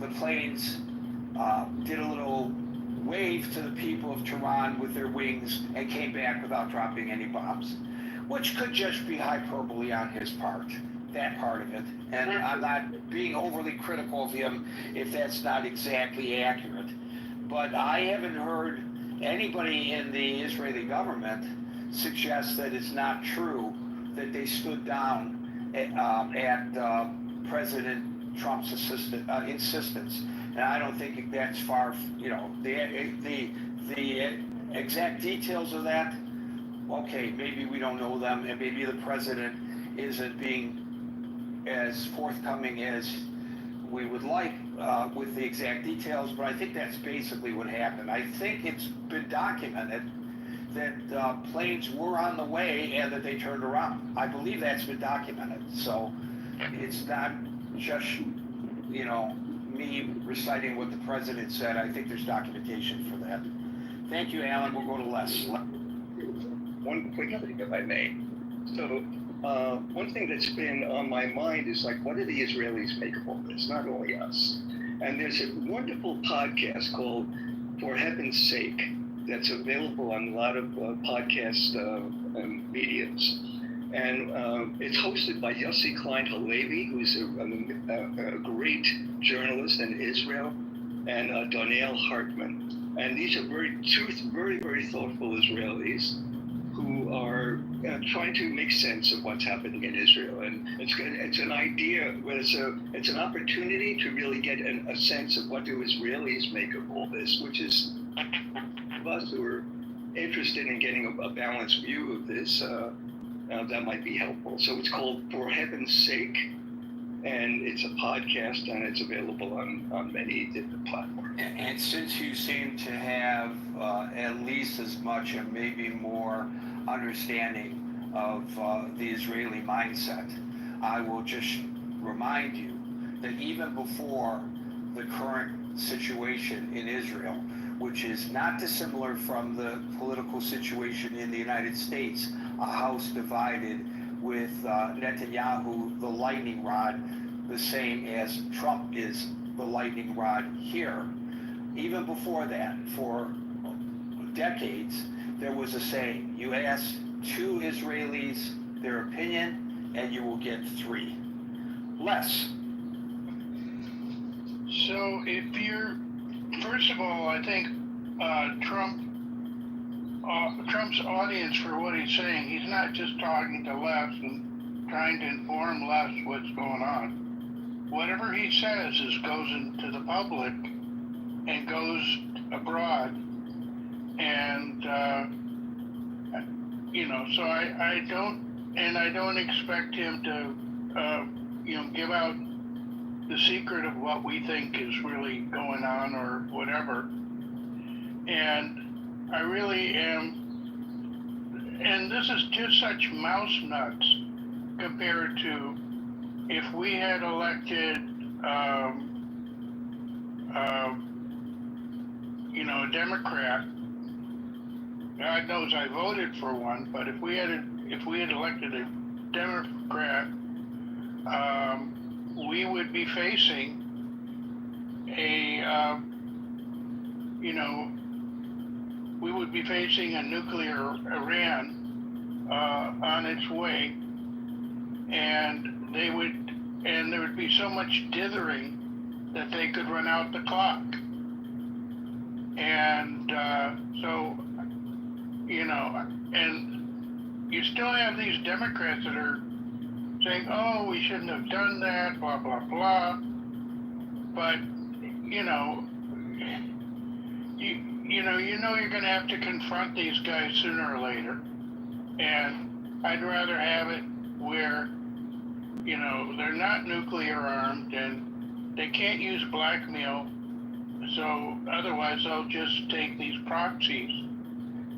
the planes did a little wave to the people of Tehran with their wings and came back without dropping any bombs, which could just be hyperbole on his part, that part of it. And I'm not being overly critical of him if that's not exactly accurate. But I haven't heard anybody in the Israeli government suggest that it's not true that they stood down at President Trump's insistence. And I don't think that's far, you know, the exact details of that, okay, maybe we don't know them, and maybe the president isn't being as forthcoming as we would like with the exact details, but I think that's basically what happened. I think it's been documented that planes were on the way and that they turned around. I believe that's been documented. So it's not just, you know, me reciting what the president said. I think there's documentation for that. Thank you, Alan. We'll go to Les. One quick thing, if I may. So, one thing that's been on my mind is like, what do the Israelis make of all this? Not only us. And there's a wonderful podcast called For Heaven's Sake that's available on a lot of podcast mediums. And it's hosted by Yossi Klein Halevi, who's a great journalist in Israel, and Daniel Hartman. And these are very, very thoughtful Israelis who are trying to make sense of what's happening in Israel. And it's an idea, it's an opportunity to really get a sense of what do Israelis make of all this, which is us who are interested in getting a balanced view of this. That might be helpful. So it's called For Heaven's Sake, and it's a podcast, and it's available on many different platforms. And since you seem to have at least as much and maybe more understanding of the Israeli mindset, I will just remind you that even before the current situation in Israel, which is not dissimilar from the political situation in the United States, a house divided with Netanyahu, the lightning rod, the same as Trump is the lightning rod here. Even before that, for decades, there was a saying, you ask two Israelis their opinion, and you will get three. Less. So if you're, first of all, I think Trump's audience, for what he's saying, he's not just talking to lefts and trying to inform lefts what's going on. Whatever he says goes into the public and goes abroad. And, you know, so I don't expect him to, you know, give out the secret of what we think is really going on or whatever. And I really am, and this is just such mouse nuts compared to if we had elected, you know, a Democrat. God knows I voted for one, but if we had elected a Democrat, we would be facing we would be facing a nuclear Iran on its way, and there would be so much dithering that they could run out the clock. And and you still have these Democrats that are saying, oh, we shouldn't have done that, blah, blah, blah. But, you're going to have to confront these guys sooner or later. And I'd rather have it where, they're not nuclear armed and they can't use blackmail. So otherwise they'll just take these proxies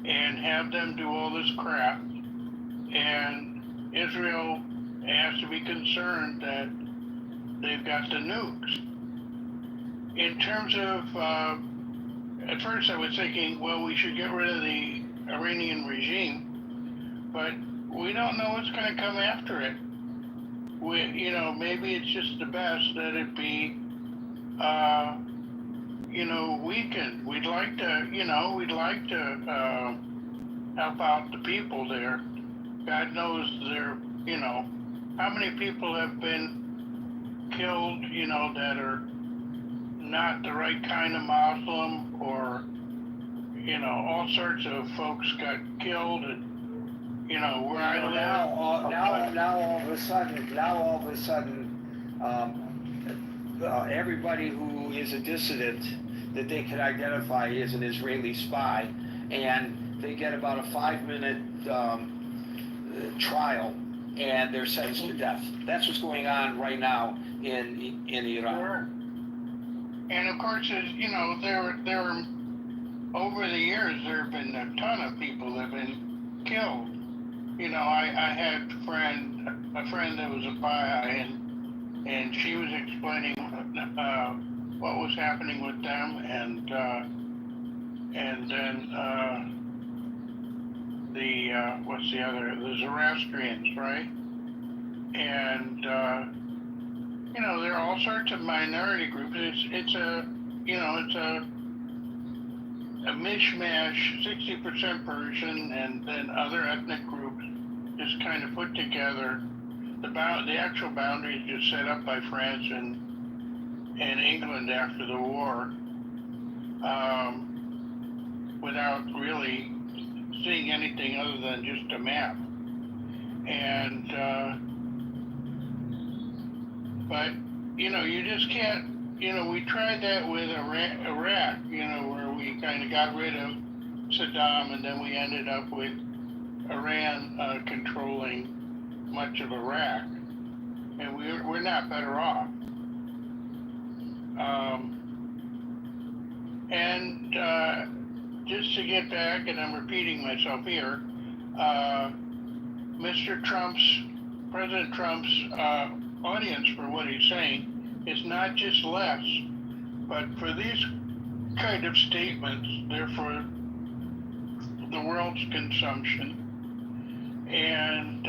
and have them do all this crap. And Israel has to be concerned that they've got the nukes. In terms of, at first I was thinking, well, we should get rid of the Iranian regime, but we don't know what's going to come after it. Maybe it's just the best that it be, weakened. We'd like to help out the people there. God knows how many people have been killed, that are not the right kind of Muslim, or, all sorts of folks got killed, and, where I live. Now all of a sudden, everybody who is a dissident that they can identify as an Israeli spy, and they get about a 5-minute trial, and they're sentenced to death. That's what's going on right now in Iran. Sure. And of course, there over the years there have been a ton of people that have been killed. I had a friend that was a Baha'i, and she was explaining what was happening with them, and then the Zoroastrians, right? And there are all sorts of minority groups. It's a mishmash, 60% Persian, and then other ethnic groups just kind of put together. The actual boundaries just set up by France and England after the war, without really seeing anything other than just a map. And but you just can't. We tried that with Iraq, where we kind of got rid of Saddam, and then we ended up with Iran controlling much of Iraq, and we're not better off. Just to get back, and I'm repeating myself here, President Trump's audience for what he's saying is not just less, but for these kind of statements, they're for the world's consumption. And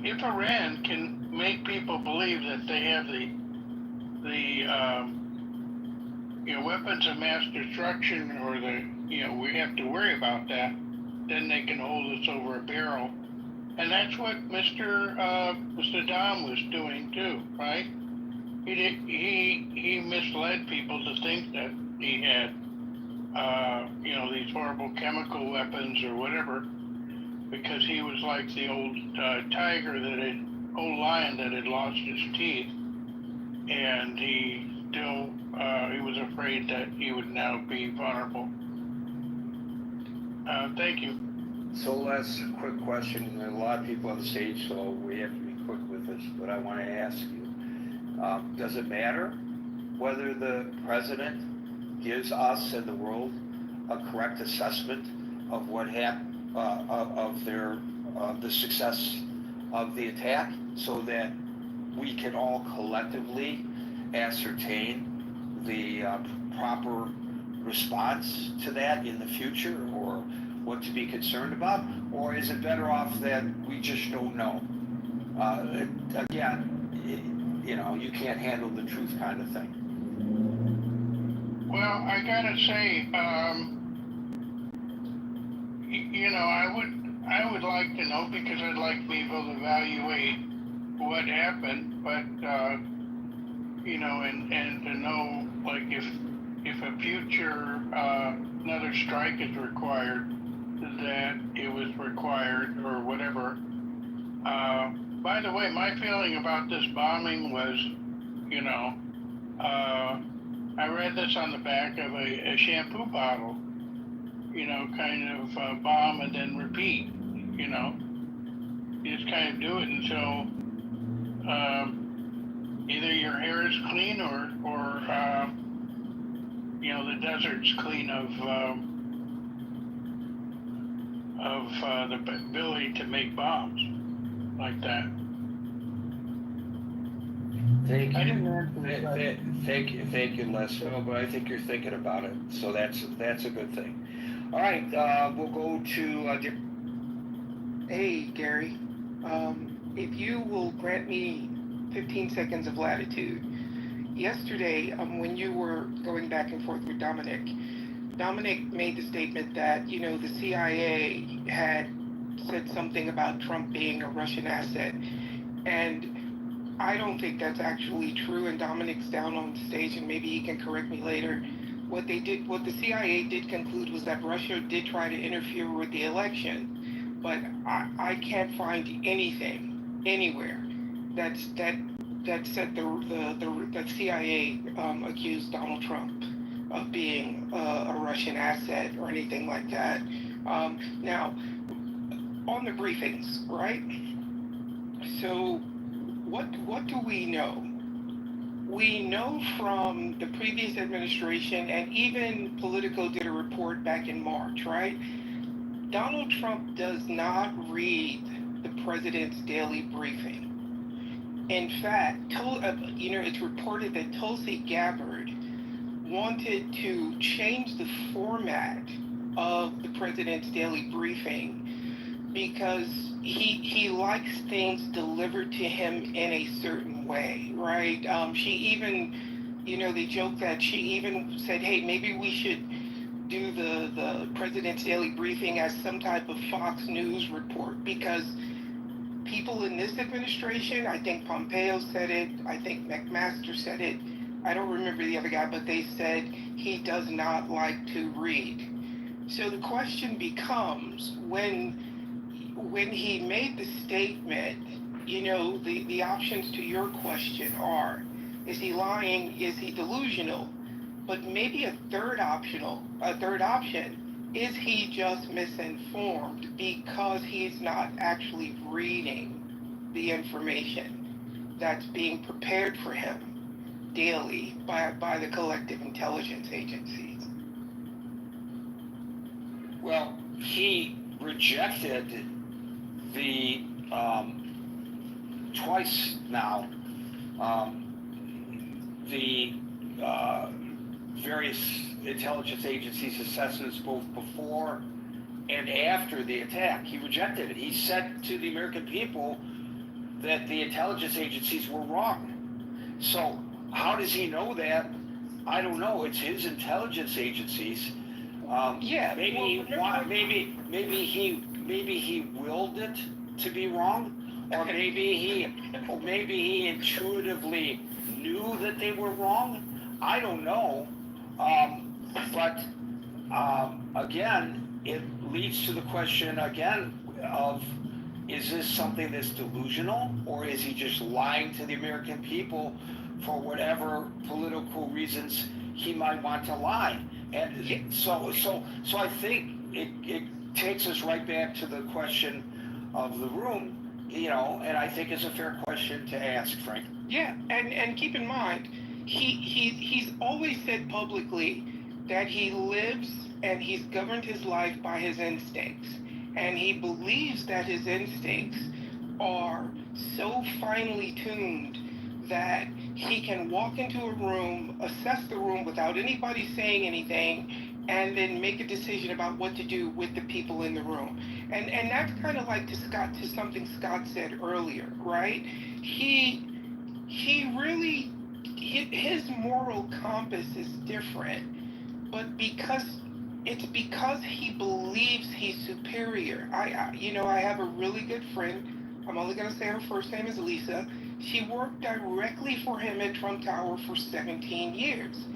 if Iran can make people believe that they have the weapons of mass destruction, or we have to worry about that, then they can hold us over a barrel. And that's what Mr. Saddam was doing too, right? He misled people to think that he had these horrible chemical weapons or whatever, because he was like the old old lion that had lost his teeth, and he was afraid that he would now be vulnerable. Thank you. So Les, quick question. There are a lot of people on the stage, so we have to be quick with this, but I want to ask you, does it matter whether the president gives us and the world a correct assessment of what happened, of the success of the attack, so that we can all collectively ascertain the proper response to that in the future, or what to be concerned about? Or is it better off that we just don't know? Again, you can't handle the truth kind of thing. Well, I gotta say, I would like to know, because I'd like to be able to evaluate what happened, but and to know, like, if a future another strike is required, that it was required or whatever. By the way, my feeling about this bombing was, I read this on the back of a shampoo bottle, kind of bomb and then repeat, you just kind of do it until either your hair is clean or the desert's clean of the ability to make bombs like that. Thank you. I didn't answer Thank you, Les. No, but I think you're thinking about it, so that's a good thing. All right, we'll go to. Hey, Gary. If you will grant me 15 seconds of latitude. Yesterday, when you were going back and forth with Dominic made the statement that, the CIA had said something about Trump being a Russian asset. And I don't think that's actually true, and Dominic's down on stage, and maybe he can correct me later. What the CIA did conclude was that Russia did try to interfere with the election, but I can't find anything anywhere that said the CIA accused Donald Trump of being a Russian asset or anything like that. Now, on the briefings, right? So, what do we know? We know from the previous administration, and even Politico did a report back in March, right? Donald Trump does not read the president's daily briefing. In fact, it's reported that Tulsi Gabbard wanted to change the format of the president's daily briefing because he likes things delivered to him in a certain way, right? She even, they joke that she even said, hey, maybe we should do the president's daily briefing as some type of Fox News report, because people in this administration, I think Pompeo said it, I think McMaster said it, I don't remember the other guy, but they said he does not like to read. So the question becomes, when he made the statement, the options to your question are, is he lying, is he delusional? But maybe a third option, is he just misinformed because he's not actually reading the information that's being prepared for him daily by the collective intelligence agencies? Well, he rejected the twice now the various intelligence agencies' assessments both before and after the attack. He rejected it. He said to the American people that the intelligence agencies were wrong. So how does he know that? I don't know. It's his intelligence agencies. Maybe he willed it to be wrong, or maybe he intuitively knew that they were wrong. I don't know. But again, it leads to the question again of, is this something that's delusional, or is he just lying to the American people for whatever political reasons he might want to lie? And so I think it takes us right back to the question of the room, and I think it's a fair question to ask, Frank. Yeah, and keep in mind, he's always said publicly that he lives and he's governed his life by his instincts, and he believes that his instincts are so finely tuned that he can walk into a room, assess the room without anybody saying anything, and then make a decision about what to do with the people in the room. And that's kind of like to something Scott said earlier, right? He he really, his moral compass is different, but it's because he believes he's superior. I have a really good friend. I'm only going to say her first name is Lisa. She worked directly for him at Trump Tower for 17 years.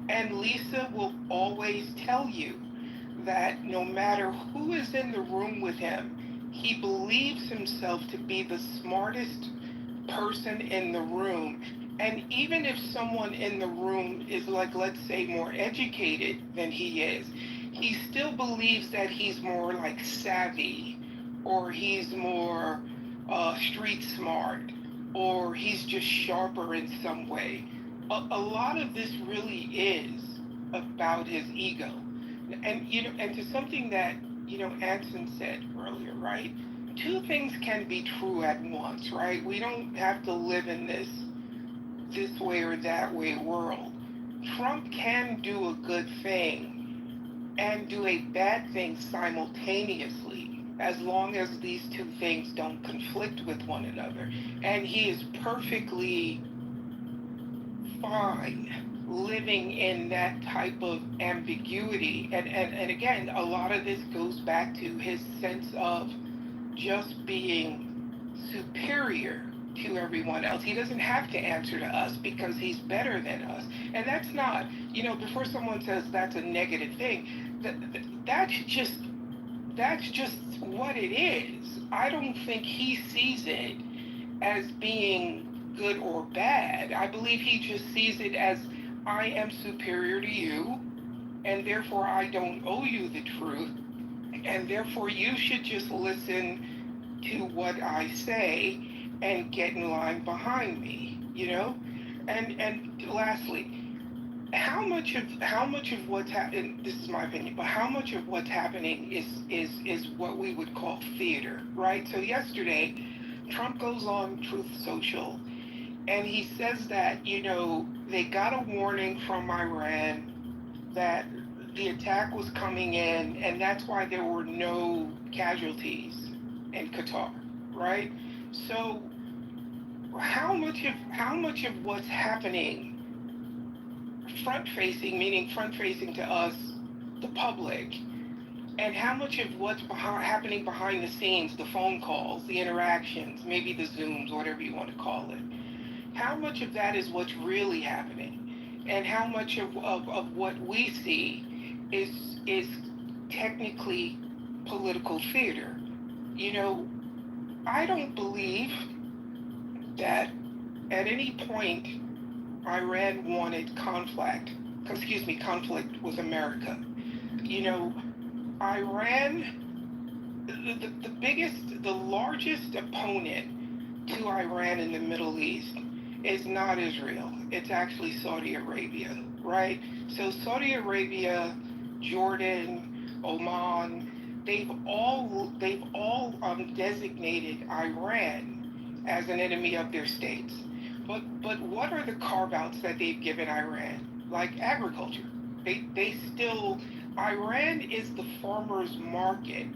And Lisa will always tell you that no matter who is in the room with him, he believes himself to be the smartest person in the room. And even if someone in the room is, like, let's say, more educated than he is, he still believes that he's more like savvy, or he's more street smart, or he's just sharper in some way. A lot of this really is about his ego. And and to something that Anson said earlier, right? Two things can be true at once, right? We don't have to live in this way or that way world. Trump can do a good thing and do a bad thing simultaneously, as long as these two things don't conflict with one another. And he is perfectly fine living in that type of ambiguity. And again, a lot of this goes back to his sense of just being superior to everyone else. He doesn't have to answer to us because he's better than us. And that's not, before someone says that's a negative thing, that's just what it is. I don't think he sees it as being good or bad. I believe he just sees it as, I am superior to you, and therefore I don't owe you the truth, and therefore you should just listen to what I say and get in line behind me, And lastly, how much of what's happening, this is my opinion, but how much of what's happening is what we would call theater, right? So yesterday, Trump goes on Truth Social, and he says that, they got a warning from Iran that the attack was coming in, and that's why there were no casualties in Qatar, right? So how much of what's happening front-facing, meaning front-facing to us, the public, and how much of what's happening behind the scenes, the phone calls, the interactions, maybe the Zooms, whatever you want to call it, how much of that is what's really happening? And how much of what we see is technically political theater? I don't believe that at any point Iran wanted conflict with America. Iran, the largest opponent to Iran in the Middle East is not Israel. It's actually Saudi Arabia, right? So Saudi Arabia, Jordan, Oman, they've all designated Iran as an enemy of their states. But what are the carve-outs that they've given Iran? Like agriculture. Iran is the farmer's market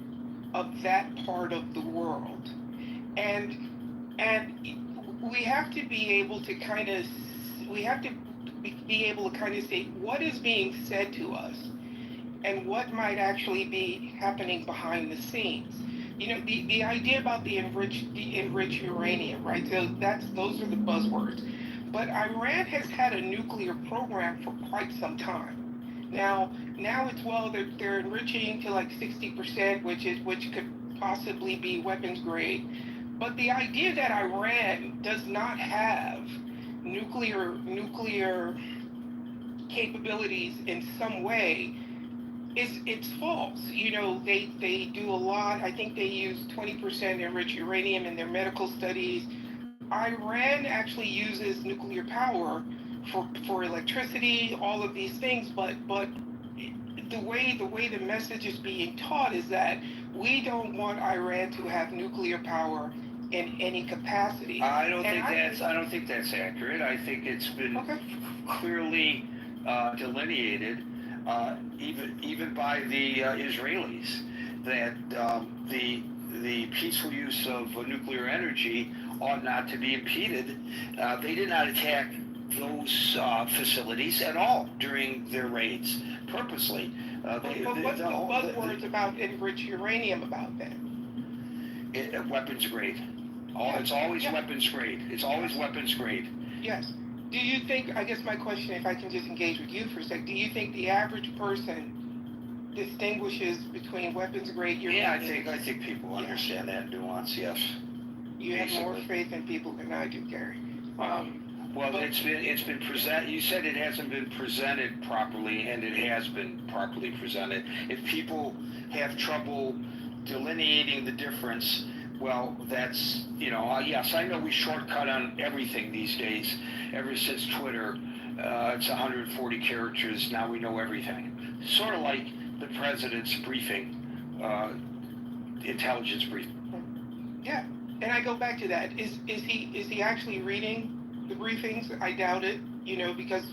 of that part of the world. And we have to be able to kind of say what is being said to us and what might actually be happening behind the scenes. The idea about the enriched uranium, right? So those are the buzzwords. But Iran has had a nuclear program for quite some time. Now it's they're enriching to like 60%, which could possibly be weapons grade. But the idea that Iran does not have nuclear capabilities in some way it's false. They do a lot. I think they use 20% enriched uranium in their medical studies. Iran actually uses nuclear power for electricity, all of these things, but the way the message is being taught is that we don't want Iran to have nuclear power in any capacity. I don't think that's accurate. I think it's been clearly delineated, even by the Israelis, that the peaceful use of nuclear energy ought not to be impeded. They did not attack those facilities at all during their raids, purposely. But what's the buzzwords about enriched uranium about that? Weapons grade. It's always weapons grade. It's always weapons grade. Yes. Do you think, I guess my question, if I can just engage with you for a sec, do you think the average person distinguishes between weapons grade uranium? Yeah, I think people understand that nuance, yes. You have more faith in people than I do, Gary. Well, it's been presented. You said it hasn't been presented properly, and it has been properly presented. If people have trouble delineating the difference, well, that's, yes, I know we shortcut on everything these days. Ever since Twitter, it's 140 characters. Now we know everything. Sort of like the president's briefing, intelligence briefing. Yeah, and I go back to that. Is he actually reading the briefings? I doubt it. Because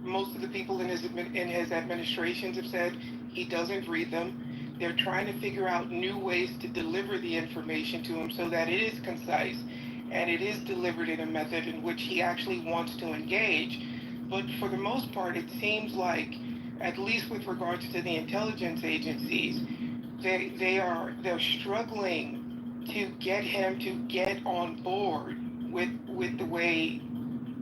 most of the people in his administrations have said he doesn't read them. They're trying to figure out new ways to deliver the information to him so that it is concise and it is delivered in a method in which he actually wants to engage. But for the most part, it seems like, at least with regards to the intelligence agencies, they're struggling to get him to get on board with the way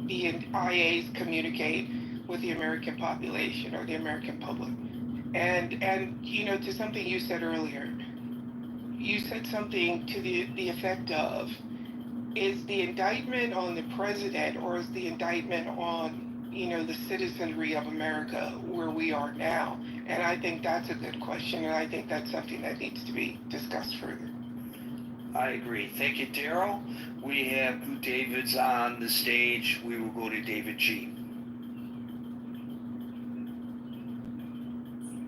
the IAs communicate with the American population or the American public. And to something you said earlier, you said something to the effect of, is the indictment on the president or is the indictment on, the citizenry of America where we are now? And I think that's a good question, and I think that's something that needs to be discussed further. I agree. Thank you, Daryl. We have Blue David's on the stage. We will go to David G.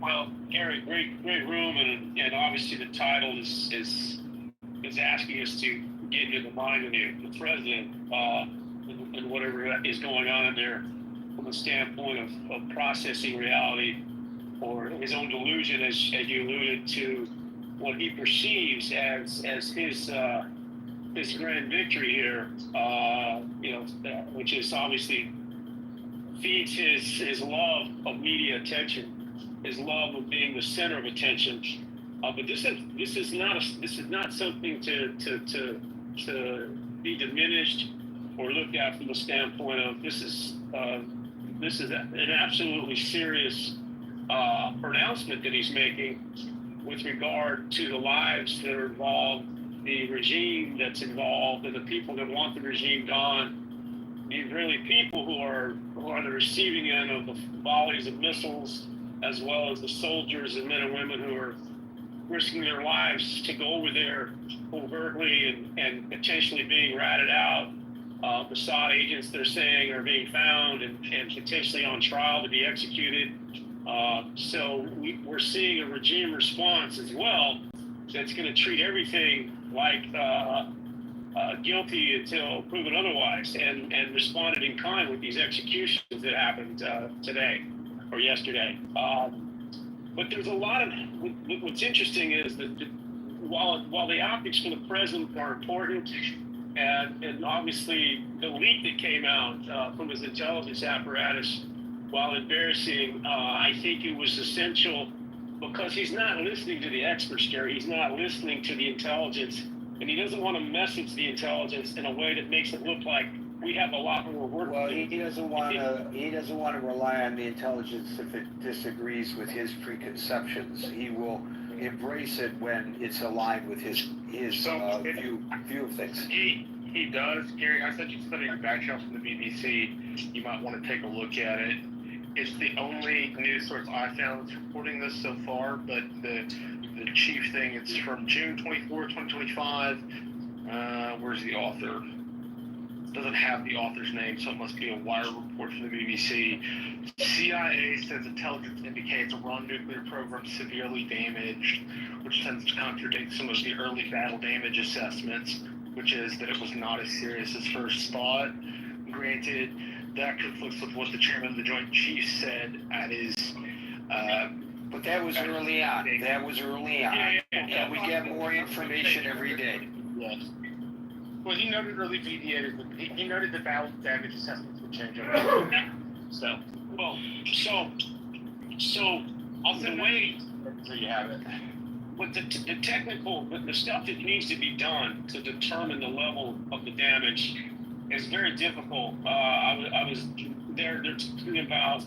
Well, Gary, great room, and obviously the title is asking us to get into the mind of the president and whatever is going on in there from a standpoint of processing reality or his own delusion, as you alluded to, what he perceives as his grand victory here, which is obviously feeds his love of media attention, his love of being the center of attention. But this is not something to be diminished or looked at from the standpoint of this is an absolutely serious pronouncement that he's making with regard to the lives that are involved, the regime that's involved, and the people that want the regime gone. These really people who are on the receiving end of the volleys of missiles, as well as the soldiers and men and women who are risking their lives to go over there overtly and potentially being ratted out. Mossad agents, they're saying, are being found and potentially on trial to be executed. So we're seeing a regime response as well that's going to treat everything like guilty until proven otherwise, and responded in kind with these executions that happened today or yesterday. But there's a lot of, what's interesting is that while the optics for the president are important, and obviously the leak that came out from his intelligence apparatus, while embarrassing, I think it was essential because he's not listening to the experts, Gary. He's not listening to the intelligence, and he doesn't want to message the intelligence in a way that makes it look like we have a lot more work. Well, he doesn't want to rely on the intelligence if it disagrees with his preconceptions. He will embrace it when it's aligned with his view of things. He does, Gary. I sent you something in back channel from the BBC. You might want to take a look at it. It's the only news source I found that's reporting this so far, but the chief thing, it's from June 24, 2025. Where's the author? Doesn't have the author's name, so it must be a wire report from the BBC. CIA says intelligence indicates Iran nuclear program severely damaged, which tends to contradict some of the early battle damage assessments, which is that it was not as serious as first thought. Granted, that conflicts with what the chairman of the Joint Chiefs said at his... but that was early on. Yeah. And we get more information every day. Yes. Well, he noted early PDA. He noted the battle damage assessments would change over time. So, well, so of the way. So you have it. With the technical, the stuff that needs to be done to determine the level of the damage is very difficult. I was they're talking about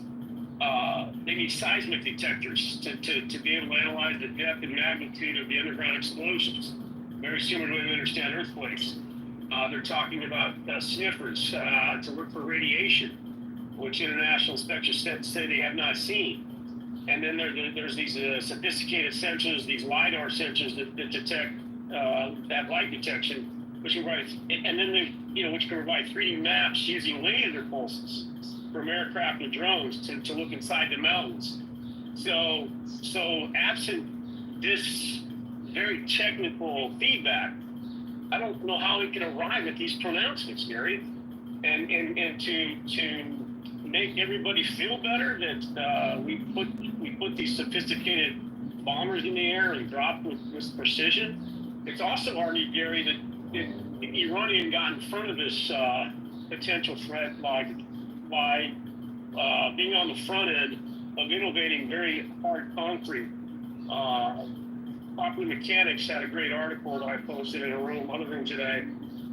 they need seismic detectors to be able to analyze the depth and magnitude of the underground explosions, very similar to the way we understand earthquakes. They're talking about sniffers to look for radiation, which international inspectors say they have not seen. And then there's these sophisticated sensors, these LiDAR sensors that detect that light detection, which can provide, and then which can provide 3D maps using laser pulses from aircraft and drones to look inside the mountains. So absent this very technical feedback, I don't know how we can arrive at these pronouncements, Gary, and to make everybody feel better that we put these sophisticated bombers in the air and drop with precision. It's also argued, Gary, that the Iranian got in front of this potential threat by being on the front end of innovating very hard concrete. Popular Mechanics had a great article that I posted in other room today,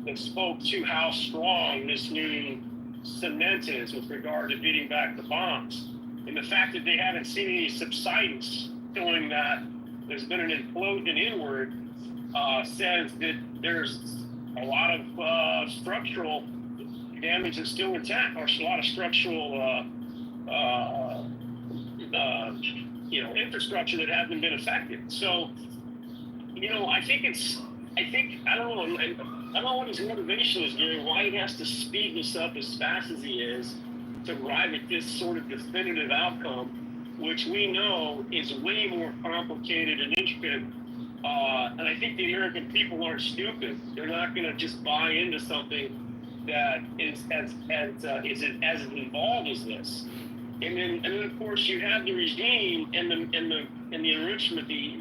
that spoke to how strong this new cement is with regard to beating back the bombs. And the fact that they haven't seen any subsidence showing that there's been an implosion inward says that there's a lot of structural damage that's still intact, or a lot of structural infrastructure that hasn't been affected. So, I don't know what his motivation is, Gary, why he has to speed this up as fast as he is to arrive at this sort of definitive outcome, which we know is way more complicated and intricate. And I think the American people aren't stupid. They're not going to just buy into something that is as involved as this. And then of course you have the regime and the enrichment, the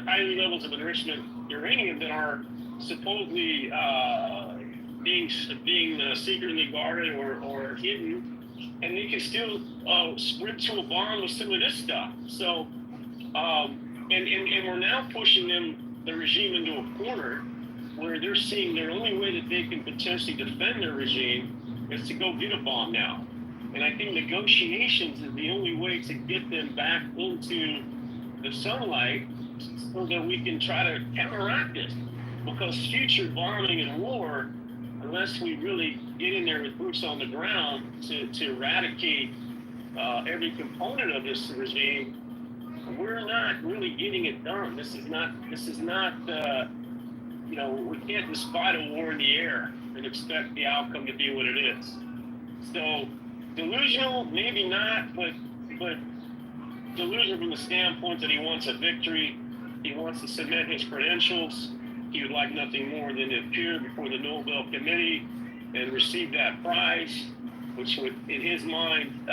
high levels of enrichment uranium that are supposedly being secretly guarded or hidden, and they can still sprint to a bomb with some of this stuff. So, and we're now pushing the regime into a corner where they're seeing their only way that they can potentially defend their regime is to go get a bomb now. And I think negotiations is the only way to get them back into the sunlight so that we can try to counteract it. Because future bombing and war, unless we really get in there with boots on the ground to eradicate every component of this regime, we're not really getting it done. This is not we can't just fight a war in the air and expect the outcome to be what it is. So, delusional, maybe not, but delusional from the standpoint that he wants a victory. He wants to cement his credentials. He would like nothing more than to appear before the Nobel Committee and receive that prize, which would, in his mind,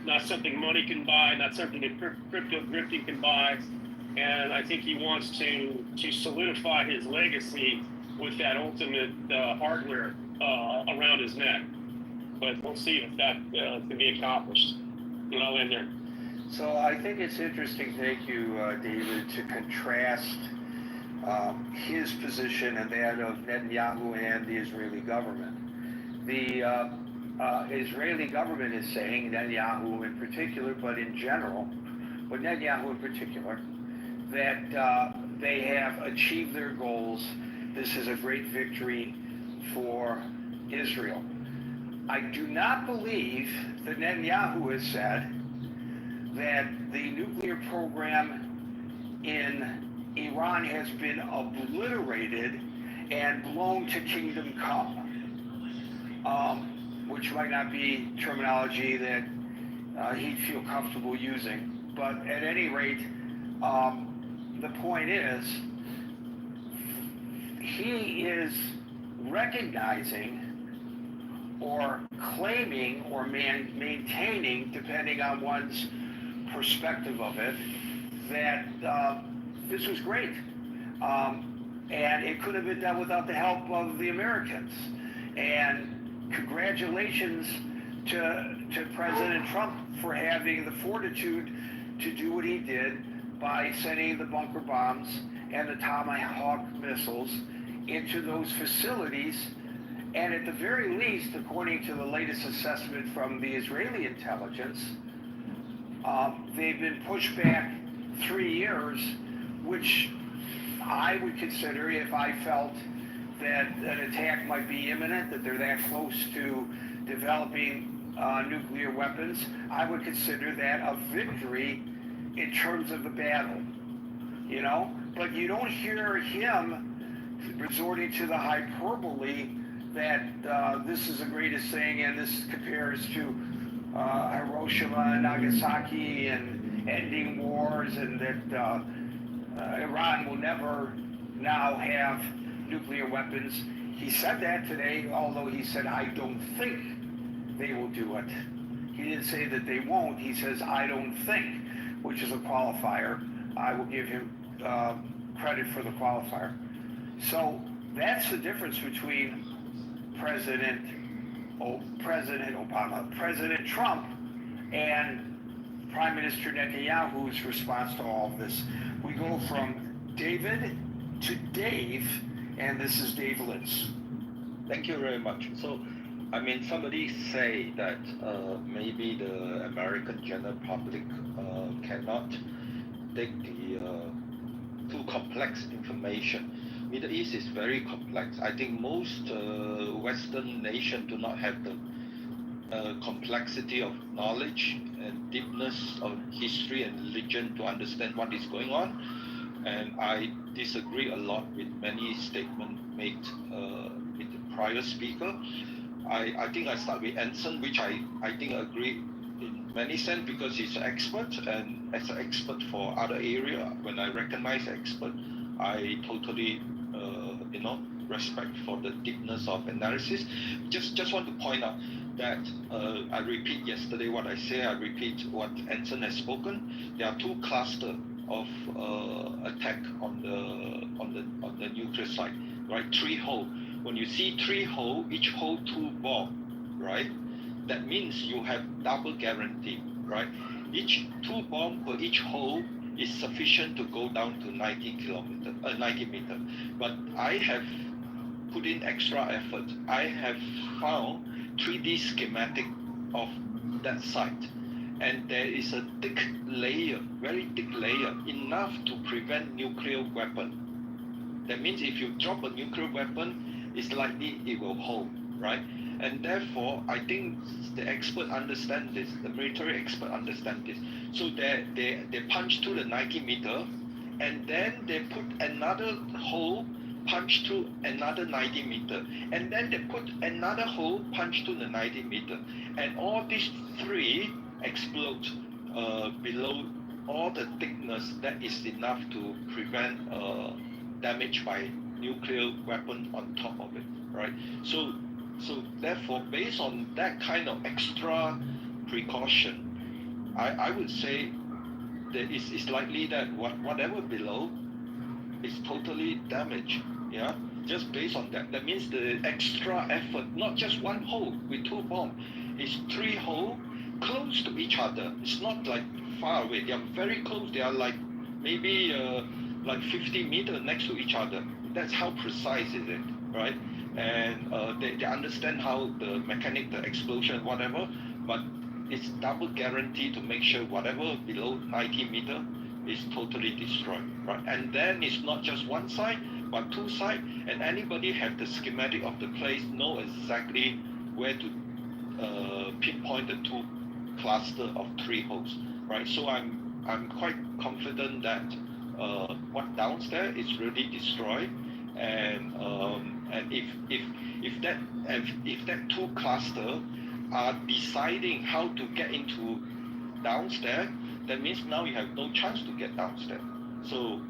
not something money can buy, not something that crypto grifting can buy. And I think he wants to solidify his legacy with that ultimate hardware around his neck. But we'll see if that can be accomplished. And I'll end there. So I think it's interesting, thank you, David, to contrast his position and that of Netanyahu and the Israeli government. The Israeli government is saying, Netanyahu in particular, but in general, but Netanyahu in particular, that they have achieved their goals. This is a great victory for Israel. I do not believe that Netanyahu has said that the nuclear program in Iran has been obliterated and blown to kingdom come, which might not be terminology that he'd feel comfortable using. But at any rate, the point is, he is recognizing or claiming or maintaining, depending on one's perspective of it, that this was great. And it could have been done without the help of the Americans. And congratulations to President Trump for having the fortitude to do what he did by sending the bunker bombs and the Tomahawk missiles into those facilities. And at the very least, according to the latest assessment from the Israeli intelligence, they've been pushed back 3 years, which I would consider, if I felt that an attack might be imminent, that they're that close to developing nuclear weapons, I would consider that a victory in terms of the battle, you know? But you don't hear him resorting to the hyperbole that this is the greatest thing and this compares to Hiroshima and Nagasaki and ending wars, and that Iran will never now have nuclear weapons. He said that today, although he said, I don't think they will do it. He didn't say that they won't. He says, I don't think, which is a qualifier. I will give him credit for the qualifier. So that's the difference between President Obama, President Trump, and Prime Minister Netanyahu's response to all of this. We go from David to Dave, and this is Dave Litz. Thank you very much. So, I mean, somebody say that maybe the American general public cannot take the too complex information. Middle East is very complex. I think most Western nations do not have the complexity of knowledge and deepness of history and religion to understand what is going on. And I disagree a lot with many statements made with the prior speaker. I think I start with Anson, which I think agree in many sense because he's an expert, and as an expert for other area, when I recognize expert, I totally respect for the deepness of analysis. Just want to point out that I repeat yesterday what I say, I repeat what Anson has spoken. There are two clusters of attack on the nuclear site, right? 3 holes. When you see 3 holes, each hole 2 bombs, right? That means you have double guarantee, right? Each 2 bombs per each hole is sufficient to go down to 90 meters. But I have put in extra effort. I have found 3D schematic of that site, and there is a thick layer, very thick layer, enough to prevent nuclear weapon. That means if you drop a nuclear weapon, it's likely it will hold, right? And therefore, I think the expert understand this, the military expert understand this. So they punch through the 90 meter, and then they put another hole, punch through another 90 meter, and then they put another hole, punch through the 90 meter, and all these 3 explode below all the thickness that is enough to prevent damage by nuclear weapon on top of it, right? So therefore, based on that kind of extra precaution, I would say that it's likely that whatever below is totally damaged, yeah? Just based on that. That means the extra effort, not just 1 hole with 2 bombs, it's 3 holes close to each other. It's not like far away. They are very close. They are like maybe like 50 meters next to each other. That's how precise is it, right? And they understand how the mechanic, the explosion, whatever, but it's double guarantee to make sure whatever below 90 meters is totally destroyed, right? And then it's not just one side, but 2 sides, and anybody have the schematic of the place, know exactly where to pinpoint the 2 cluster of 3 holes, right? So I'm quite confident that what downstairs is really destroyed, and if that 2 cluster are deciding how to get into downstairs, that means now you have no chance to get downstairs. So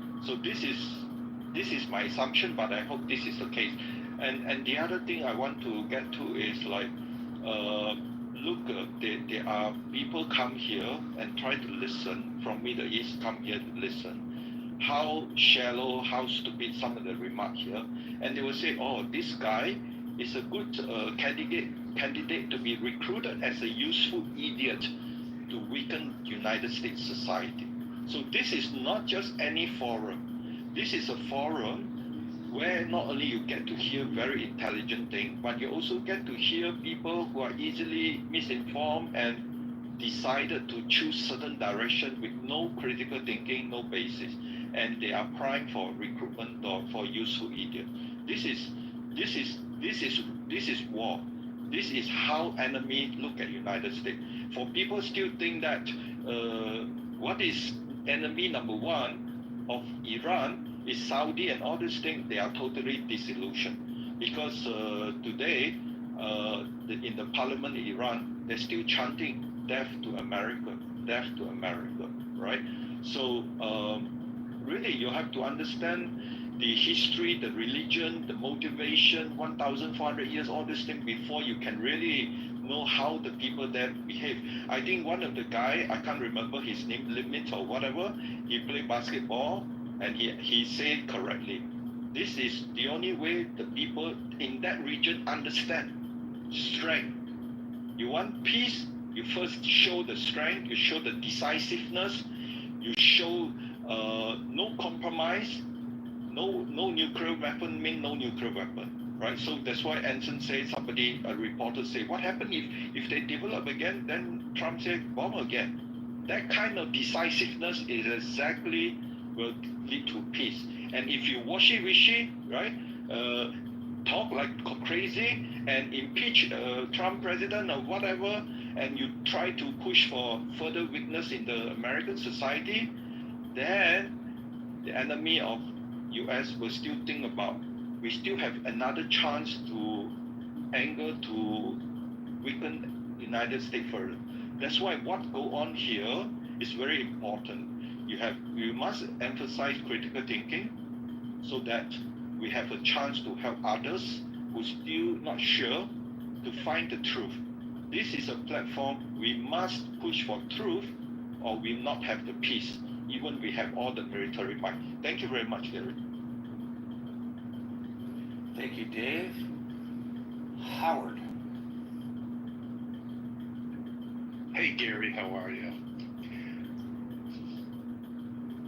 this is my assumption, but I hope this is the case. And the other thing I want to get to is like, look, there are people come here and try to listen from Middle East, come here to listen. how shallow, how stupid some of the remarks here, and they will say, oh, this guy is a good candidate to be recruited as a useful idiot to weaken United States society. So this is not just any forum. This is a forum where not only you get to hear very intelligent things, but you also get to hear people who are easily misinformed and decided to choose certain direction with no critical thinking, no basis, and they are primed for recruitment or for useful idiot. This is war. This is how enemy look at United States. For people still think that what is enemy number one of Iran is Saudi and all these things, they are totally disillusioned. Because today, in the parliament in Iran, they're still chanting death to America, right? So really you have to understand the history, the religion, the motivation, 1,400 years, all these things before you can really know how the people there behave. I think one of the guy, I can't remember his name, Limit or whatever, he played basketball and he said correctly, this is the only way the people in that region understand strength. You want peace, you first show the strength, you show the decisiveness, you show no compromise, no nuclear weapon mean no nuclear weapon, right? So that's why Anson said, a reporter said, what happened if they develop again? Then Trump said, bomb again. That kind of decisiveness is exactly will lead to peace. And if you wishy-washy, right, talk like crazy and impeach Trump president or whatever, and you try to push for further weakness in the American society, then the enemy of US will still think about, we still have another chance to anger, to weaken the United States further. That's why what go on here is very important. We must emphasize critical thinking so that we have a chance to help others who still not sure to find the truth. This is a platform we must push for truth or we will not have the peace, even we have all the military might. Thank you very much, Gary. Thank you, Dave. Howard. Hey, Gary, how are you?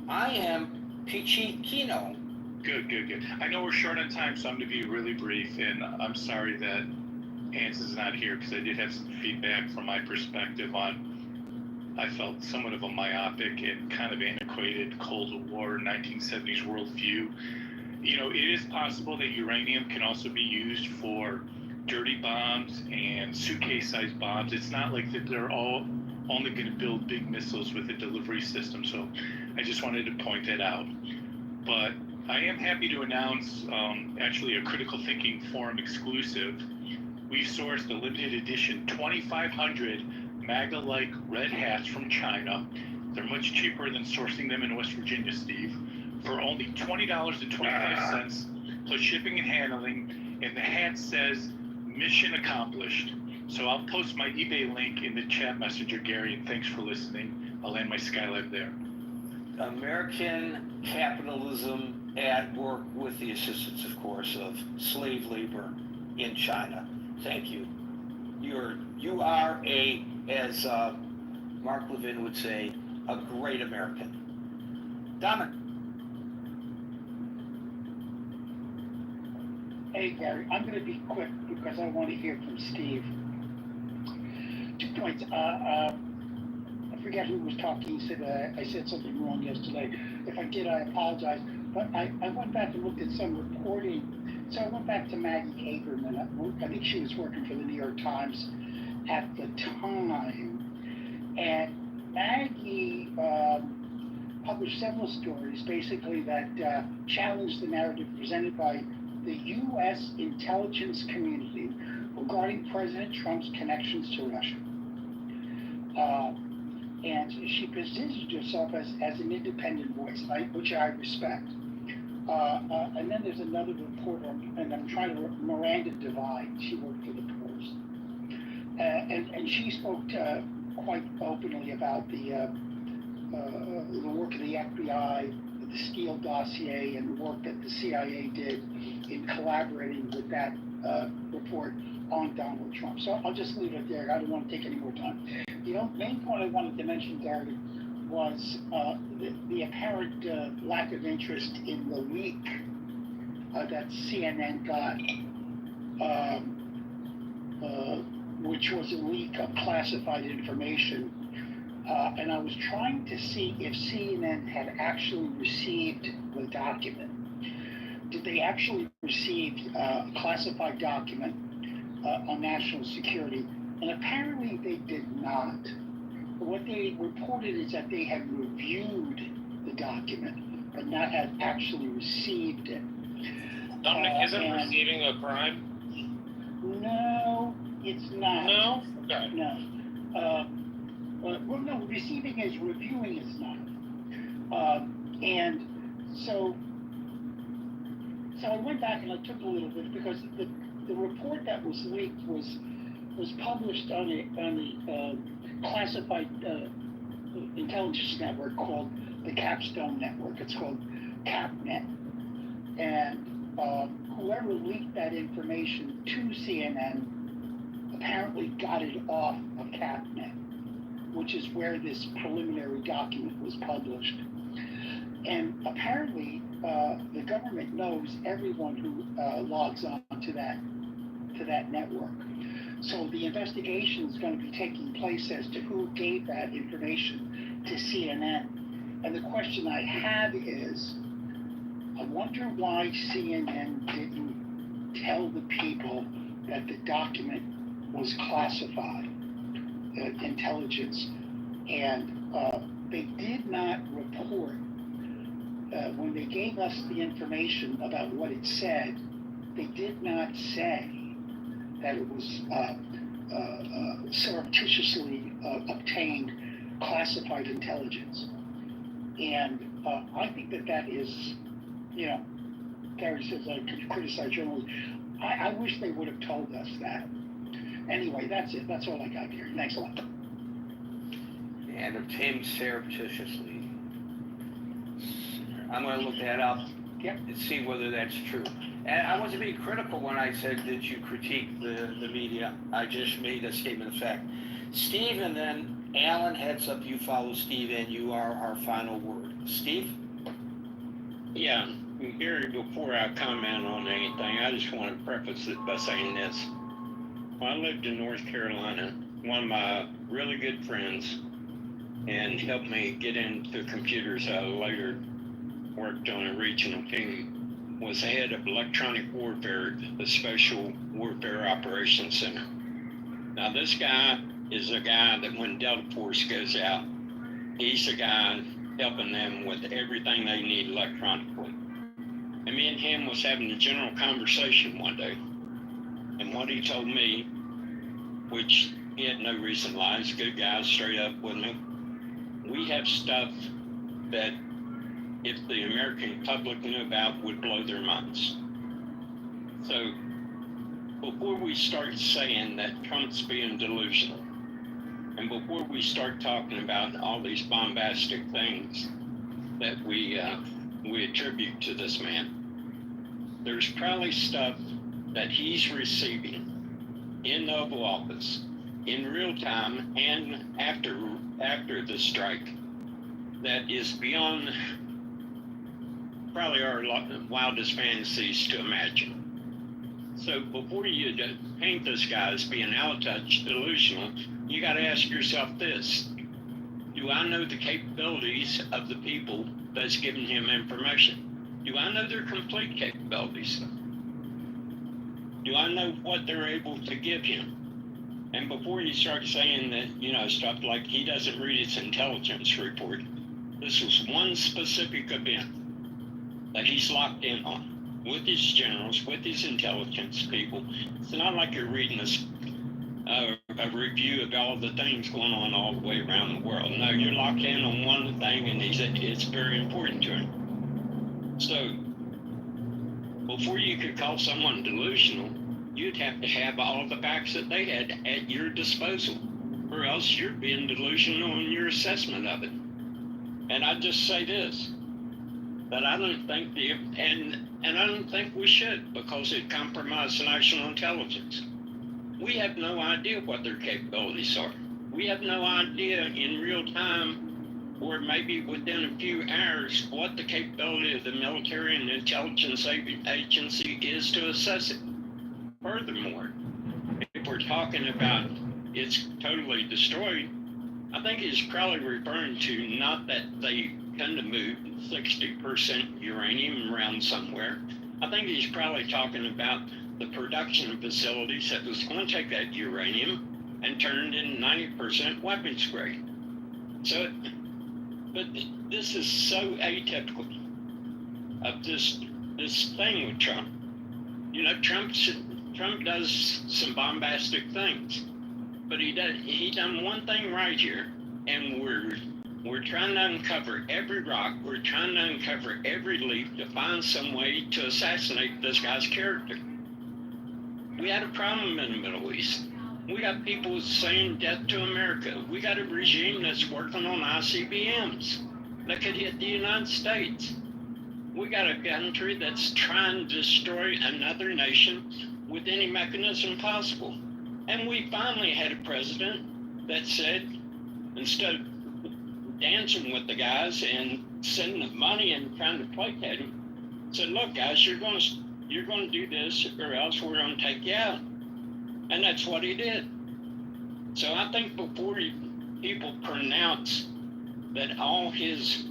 I am Peachy Kino. Good. I know we're short on time, so I'm going to be really brief, and I'm sorry that Anson's not here because I did have some feedback from my perspective on, I felt somewhat of a myopic and kind of antiquated Cold War 1970s worldview. You know, it is possible that uranium can also be used for dirty bombs and suitcase-sized bombs. It's not like that they're all only going to build big missiles with a delivery system, so I just wanted to point that out. But I am happy to announce actually a Critical Thinking Forum exclusive. We sourced a limited edition 2,500 MAGA-like red hats from China. They're much cheaper than sourcing them in West Virginia, Steve, for only $20.25 plus shipping and handling, and the hat says mission accomplished. So I'll post my eBay link in the chat messenger, Gary, and thanks for listening. I'll land my Skylab there. American capitalism at work with the assistance, of course, of slave labor in China. Thank you. You are a, as Mark Levin would say, a great American. Dominic. Hey, Gary, I'm going to be quick because I want to hear from Steve. 2 points. I forget who was talking. He said I said something wrong yesterday. If I did, I apologize. But I went back and looked at some reporting. So I went back to Maggie Haberman. I think she was working for the New York Times at the time. And Maggie published several stories, basically, that challenged the narrative presented by the U.S. intelligence community regarding President Trump's connections to Russia. And she positioned herself as an independent voice, which I respect. And then there's another reporter, and I'm trying to Miranda Devine. She worked for the Post. And she spoke quite openly about the work of the FBI, the Steele dossier and the work that the CIA did in collaborating with that report on Donald Trump. So I'll just leave it there. I don't want to take any more time. The main point I wanted to mention, Gary, was the apparent lack of interest in the leak that CNN got, which was a leak of classified information. And I was trying to see if CNN had actually received the document. Did they actually receive a classified document on national security? And apparently they did not. What they reported is that they had reviewed the document, but not had actually received it. Dominic, isn't receiving a crime? No, it's not. No? Okay. No. Well, no, receiving is, reviewing is not. And so I went back and I took a little bit, because the report that was leaked was published on the classified intelligence network called the Capstone Network. It's called CapNet. And whoever leaked that information to CNN apparently got it off of CapNet, which is where this preliminary document was published. And apparently, the government knows everyone who logs on to that network. So the investigation is going to be taking place as to who gave that information to CNN. And the question I have is, I wonder why CNN didn't tell the people that the document was classified intelligence, and they did not report when they gave us the information about what it said. They did not say that it was surreptitiously obtained classified intelligence. And I think that is, Gary says I could criticize journalism. I wish they would have told us that. Anyway, that's it. That's all I got here. Thanks a lot. And obtained surreptitiously. I'm going to look that up and see whether that's true. And I wasn't being critical when I said, did you critique the media? I just made a statement of fact. Steve, and then Alan, heads up, you follow Steve, and you are our final word. Steve? Yeah, Gary, before I comment on anything, I just want to preface it by saying this. When I lived in North Carolina, one of my really good friends, and helped me get into computers, I later worked on a regional team, was head of electronic warfare at the Special Warfare Operations Center. Now this guy is a guy that when Delta Force goes out, he's the guy helping them with everything they need electronically. And me and him was having a general conversation one day. And what he told me, which he had no reason to lie, he's a good guy, straight up with me. We have stuff that if the American public knew about would blow their minds. So before we start saying that Trump's being delusional, and before we start talking about all these bombastic things that we attribute to this man, there's probably stuff that he's receiving in the Oval Office in real time and after the strike that is beyond probably our wildest fantasies to imagine. So before you paint this guy as being out of touch, delusional, you got to ask yourself this: do I know the capabilities of the people that's giving him information? Do I know their complete capabilities? Do I know what they're able to give him? And before you start saying that, stuff like he doesn't read his intelligence report, this was one specific event that he's locked in on with his generals, with his intelligence people. It's not like you're reading a review of all the things going on all the way around the world. No, you're locked in on one thing, and it's very important to him. So before you could call someone delusional, you'd have to have all the facts that they had at your disposal, or else you're being delusional in your assessment of it. And I'd just say this: But I don't think and I don't think we should, because it compromised national intelligence. We have no idea what their capabilities are. We have no idea in real time, or maybe within a few hours, what the capability of the military and intelligence agency is to assess it. Furthermore, if we're talking about it's totally destroyed, I think he's probably referring to not that they tend to move 60% uranium around somewhere. I think he's probably talking about the production facilities that was going to take that uranium and turn it into 90% weapons grade. So, but this is so atypical of this thing with Trump. You know, Trump does some bombastic things, but he done one thing right here, and we're trying to uncover every rock, we're trying to uncover every leaf to find some way to assassinate this guy's character. We had a problem in the Middle East. We got people saying death to America. We got a regime that's working on ICBMs that could hit the United States. We got a country that's trying to destroy another nation with any mechanism possible. And we finally had a president that said, instead of dancing with the guys and sending them money and trying to placate them, said, look guys, you're going to do this or else we're going to take you out. And that's what he did. So I think before people pronounce that all his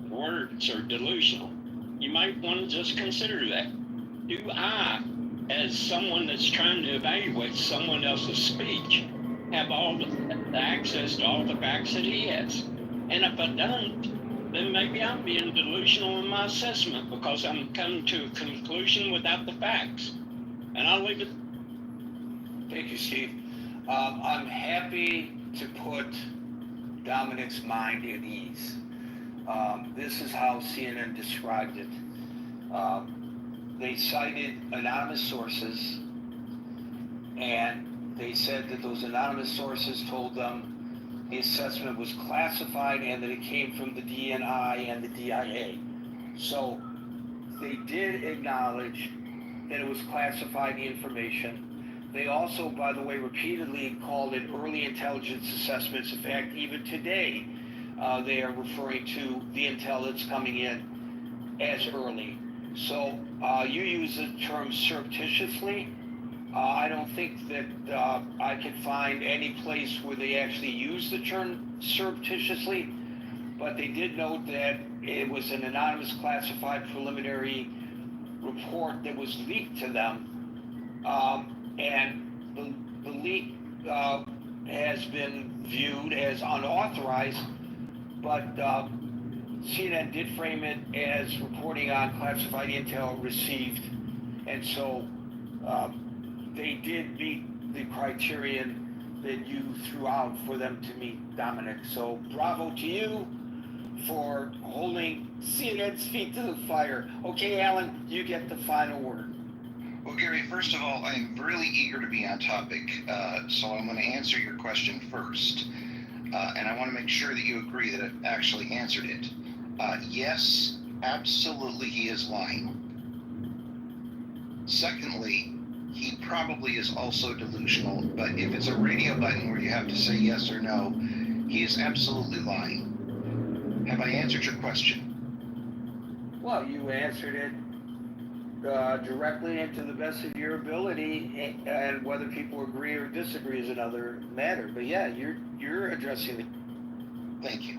words are delusional, you might want to just consider that. Do I, as someone that's trying to evaluate someone else's speech, have all the access to all the facts that he has? And if I don't, then maybe I'm being delusional in my assessment because I'm coming to a conclusion without the facts. And I'll leave it. Thank you, Steve. I'm happy to put Dominic's mind at ease. This is how CNN described it. They cited anonymous sources, and they said that those anonymous sources told them the assessment was classified and that it came from the DNI and the DIA. So they did acknowledge that it was classified information. They also, by the way, repeatedly called it early intelligence assessments. In fact, even today, they are referring to the intel that's coming in as early. So you use the term surreptitiously. I don't think that I can find any place where they actually use the term surreptitiously, but they did note that it was an anonymous classified preliminary report that was leaked to them. And the leak has been viewed as unauthorized, but CNN did frame it as reporting on classified intel received, and so they did meet the criterion that you threw out for them to meet, Dominic. So bravo to you for holding CNN's feet to the fire. Okay, Alan, you get the final word. Well, Gary, first of all, I'm really eager to be on topic, so I'm going to answer your question first. And I want to make sure that you agree that I've actually answered it. Yes, absolutely he is lying. Secondly, he probably is also delusional, but if it's a radio button where you have to say yes or no, he is absolutely lying. Have I answered your question? Well, you answered it directly and to the best of your ability, and whether people agree or disagree is another matter. But yeah, you're addressing the. Thank you.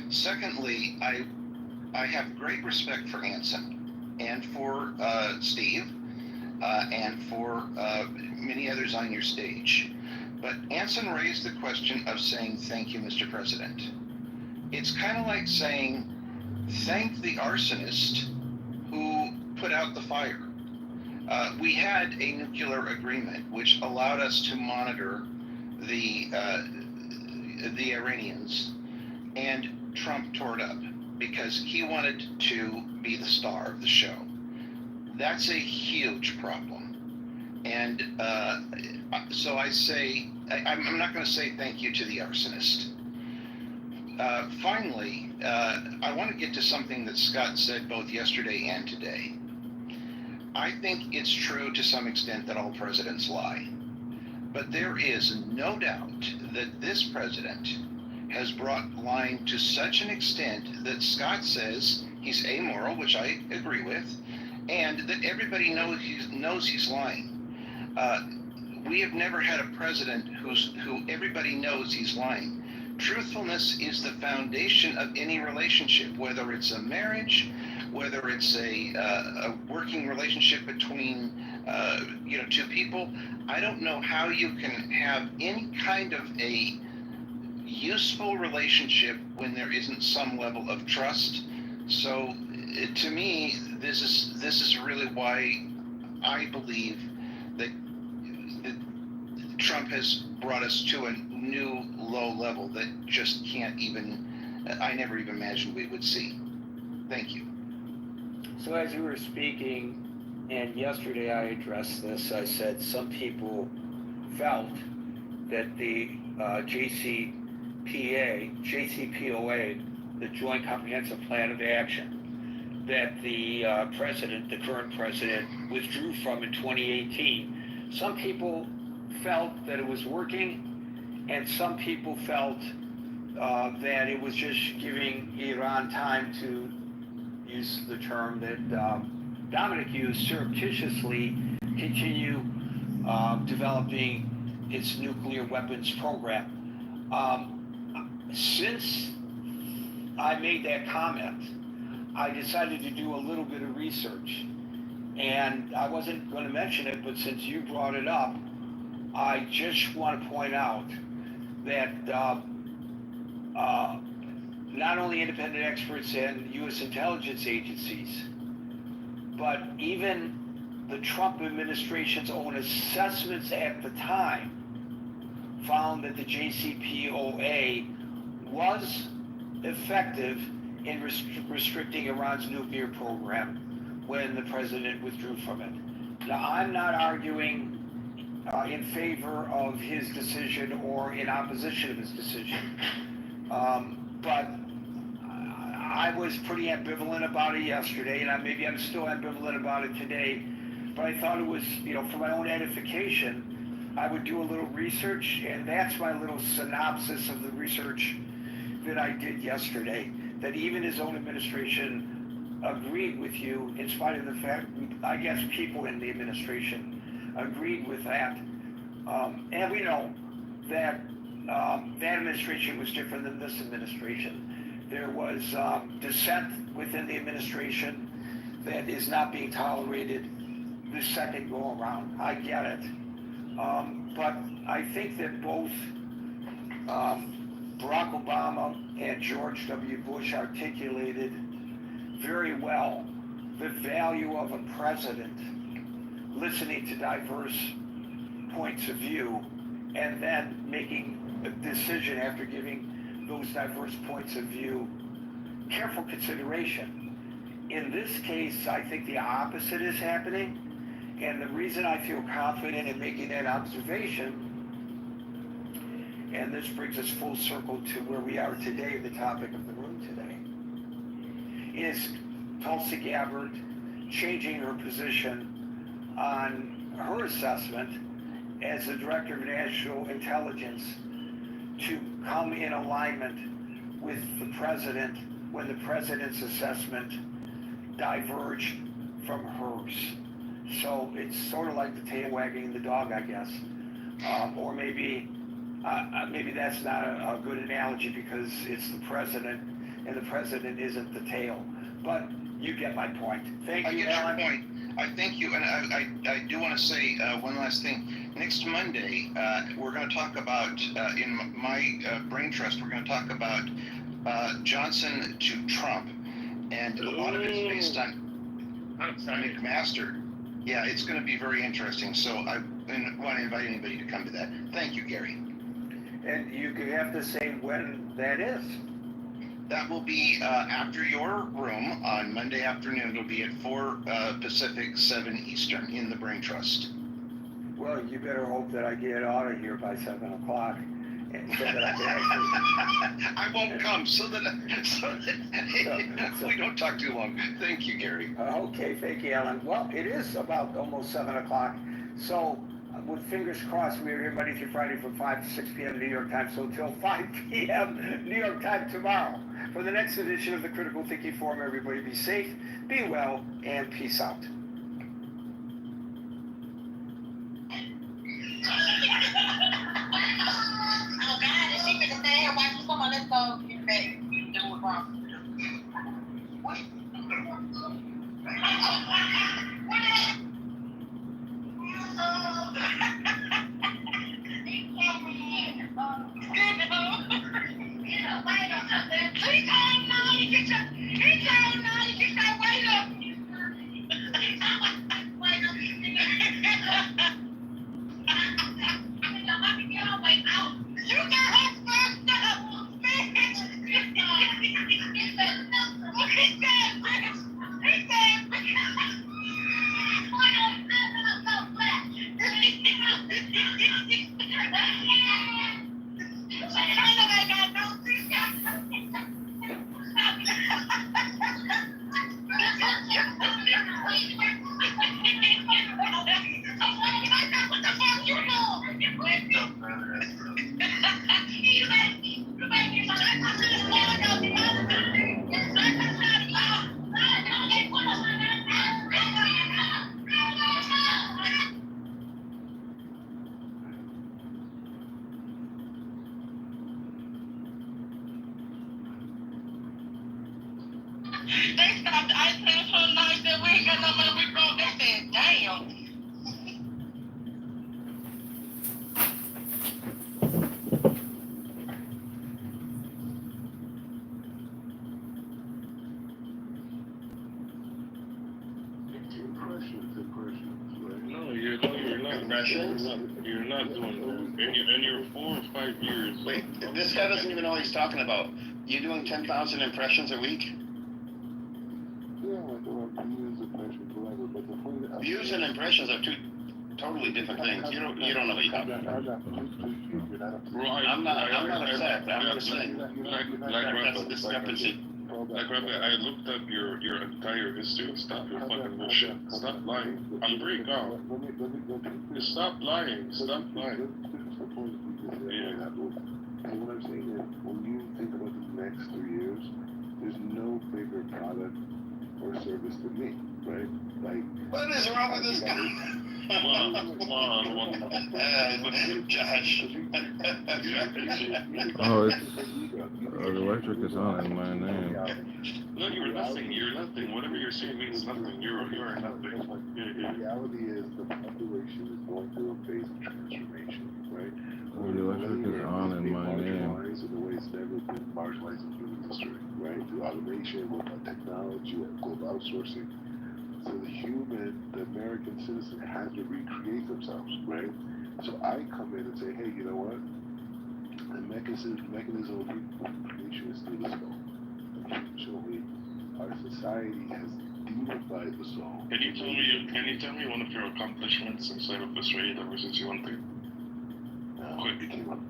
Secondly, I have great respect for Anson and for Steve and for many others on your stage. But Anson raised the question of saying thank you, Mr. President. It's kind of like saying thank the arsonist who put out the fire. We had a nuclear agreement which allowed us to monitor the Iranians, and Trump tore it up because he wanted to be the star of the show. That's a huge problem. And so I say, I'm not going to say thank you to the arsonist. Finally, I want to get to something that Scott said both yesterday and today. I think it's true to some extent that all presidents lie. But there is no doubt that this president has brought lying to such an extent that Scott says he's amoral, which I agree with, and that everybody knows he's lying. We have never had a president who everybody knows he's lying. Truthfulness is the foundation of any relationship, whether it's a marriage, whether it's a working relationship between two people. I don't know how you can have any kind of a useful relationship when there isn't some level of trust. So to me, this is really why I believe that Trump has brought us to a new low level that just can't even, I never even imagined we would see. Thank you. So as you were speaking, and yesterday I addressed this, I said some people felt that the JCPOA, the Joint Comprehensive Plan of Action, that the current president, withdrew from in 2018. Some people felt that it was working, and some people felt that it was just giving Iran time to use the term that Dominic used, surreptitiously continue developing its nuclear weapons program. Since I made that comment, I decided to do a little bit of research. And I wasn't going to mention it, but since you brought it up, I just want to point out that not only independent experts and U.S. intelligence agencies, but even the Trump administration's own assessments at the time found that the JCPOA was effective in restricting Iran's nuclear program when the president withdrew from it. Now, I'm not arguing in favor of his decision or in opposition of his decision, but I was pretty ambivalent about it yesterday, and maybe I'm still ambivalent about it today, but I thought it was, for my own edification, I would do a little research, and that's my little synopsis of the research that I did yesterday, that even his own administration agreed with you, in spite of the fact, I guess people in the administration agreed with that. And we know that that administration was different than this administration. There was dissent within the administration that is not being tolerated this second go around. I get it. But I think that both Barack Obama and George W. Bush articulated very well the value of a president listening to diverse points of view and then making a decision after giving those diverse points of view careful consideration. In this case, I think the opposite is happening, and the reason I feel confident in making that observation, and this brings us full circle to where we are today, the topic of the room today, is Tulsi Gabbard changing her position on her assessment as the Director of National Intelligence to come in alignment with the President when the President's assessment diverged from hers. So it's sort of like the tail wagging the dog, I guess. Or maybe that's not a good analogy because it's the President and the President isn't the tail. But you get my point. Thank you, I get Alan. your point. I thank you, and I do want to say one last thing. Next Monday, we're going to talk about, in my brain trust, we're going to talk about Johnson to Trump, and a lot of it's based on McMaster. Yeah, it's going to be very interesting, so I want to invite anybody to come to that. Thank you, Gary. And you have to say when that is. That will be after your room on Monday afternoon. It'll be at 4 Pacific, 7 Eastern in the Brain Trust. Well, you better hope that I get out of here by 7 o'clock. so that I can actually. I won't come so that we don't talk too long. Thank you, Gary. Okay, thank you, Alan. Well, it is about almost 7 o'clock, so with fingers crossed, we are here Monday through Friday from 5 to 6 p.m. New York time, so until 5 p.m. New York time tomorrow. For the next edition of the Critical Thinking Forum, everybody be safe, be well, and peace out. Oh God, is she finna stay here watching someone? Let's go get back. Do it wrong. They stopped ice cream so nice that we ain't got no money. We broke. They said, damn. Impressions, right? No, you're not. Impressions? You're not doing that. In your 4 or 5 years. Wait, this guy doesn't even know what he's talking about. You doing 10,000 impressions a week? Yeah, like views, impressions, whatever. But the point Views and impressions are two totally different things. You don't know what you're talking about. Right. I'm not upset. I'm just saying that's a Rabbi, discrepancy. Rabbi, I looked up your entire history. Stop your fucking bullshit. Stop lying. I'm very calm. Just stop lying. Stop lying. Yeah. And what I'm saying is, when you think about the next 3 years, there's no bigger product or service than me, right? Like, what is wrong with this guy? Come on. Josh. Oh, the electric is on in my name. No, you're nothing. You're nothing. Whatever you're saying means nothing. You are nothing. The reality is the population is going through a phase of transformation, right? The electric is on in my name. In the way it's never been marginalized in human history, right? Through automation, with technology, and global outsourcing. So the American citizen has to recreate themselves, right? So I come in and say, hey, you know what? The mechanism of recreation is through the soul. Unfortunately, our society has deified the soul. Can you tell me one of your accomplishments inside of this radio ever since you went there? I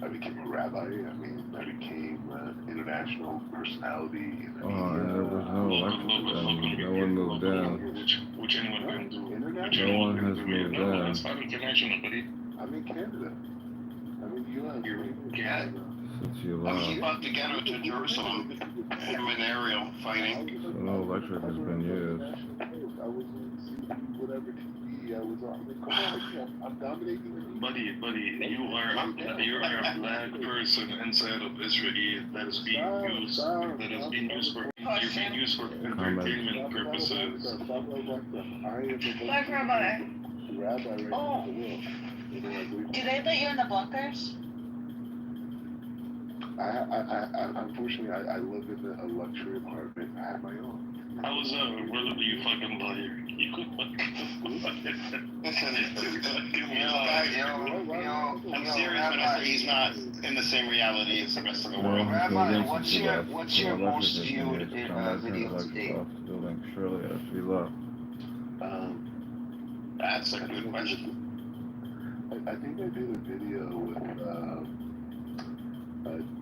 became a rabbi. I mean, I became an international personality. Oh, and there was no electric. No one moved down. Which anyone can do. No one has moved down. That's not international, buddy. I'm in Canada. I'm in the U.S. You're in Canada. Since you I left. keep up to get to Jerusalem. Him and Ariel fighting. So no electric has been used. I was on whatever TV I was on. Come on, I'm dominating the Buddy, you are a black person inside of Israel that is being used for entertainment purposes. Black Rabbi. Oh. Do they let you in the bunkers? Unfortunately, I live in a luxury apartment. I have my own. How was that? Where did you fucking liar? I'm serious when I say he's not in the same reality as the rest of the world. Rabbi, what's your most viewed video to date? Surely as we love. That's a good question. I think I did a video with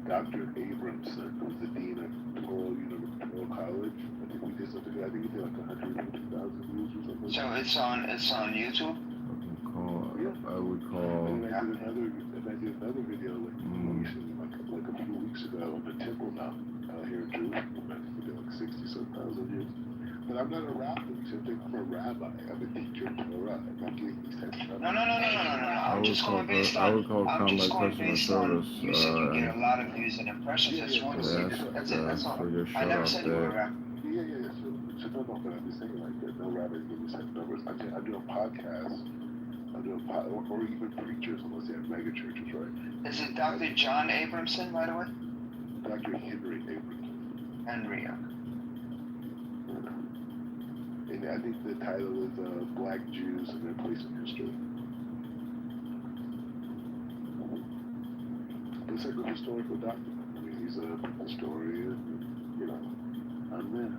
Dr. Abramson, who's the dean of Touro College. I think we did something. I think he did like 150,000 views or something. So it's on YouTube. I would call. And I did another video like a few weeks ago on the Temple Mount here in Jerusalem. I think we did like 60-some-thousand views. But I'm not a rabbi, except I'm a rabbi. I'm a teacher of Torah. I'm not getting these types of No. I'm just going based on. I would call I'm just going customer based service. on. You said you get a lot of views and impressions. That's one. That's it. That's all. For your I never said you were a there. rabbi. Yeah. So no, but I'm just saying like that. No rabbis give me such numbers. I do a podcast. Or even preachers, unless they have mega churches, right? Is it Dr. John Abramson, by the way? Dr. Henry Abramson. Henry. And I think the title is Black Jews and Their Place in History. It's like a historical document. I mean, he's a historian, I'm there.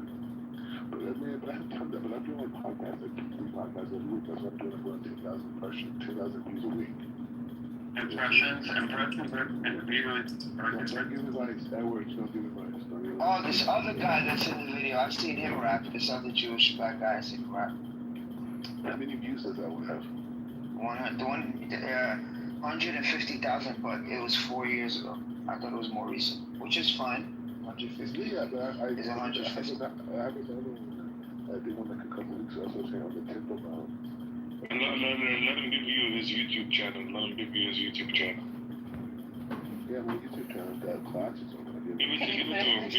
But I'm doing like podcasts, like 3 podcasts every week. That's what I'm doing. I'm going 10,000 impressions, 10,000 views a week. Impressions and viewers. Don't give advice. That works. Don't give advice. Oh, this other guy that's in the video, I've seen him rap. This other Jewish black guy, I've seen him rap. How many views does that one have? 150,000, but it was 4 years ago. I thought it was more recent, which is fine. 150. Yeah, but I is 150. I did one like a couple weeks ago. I was saying on the Temple Mount. Let him give you his YouTube channel. Yeah, my YouTube channel got classes on it. Give it to him.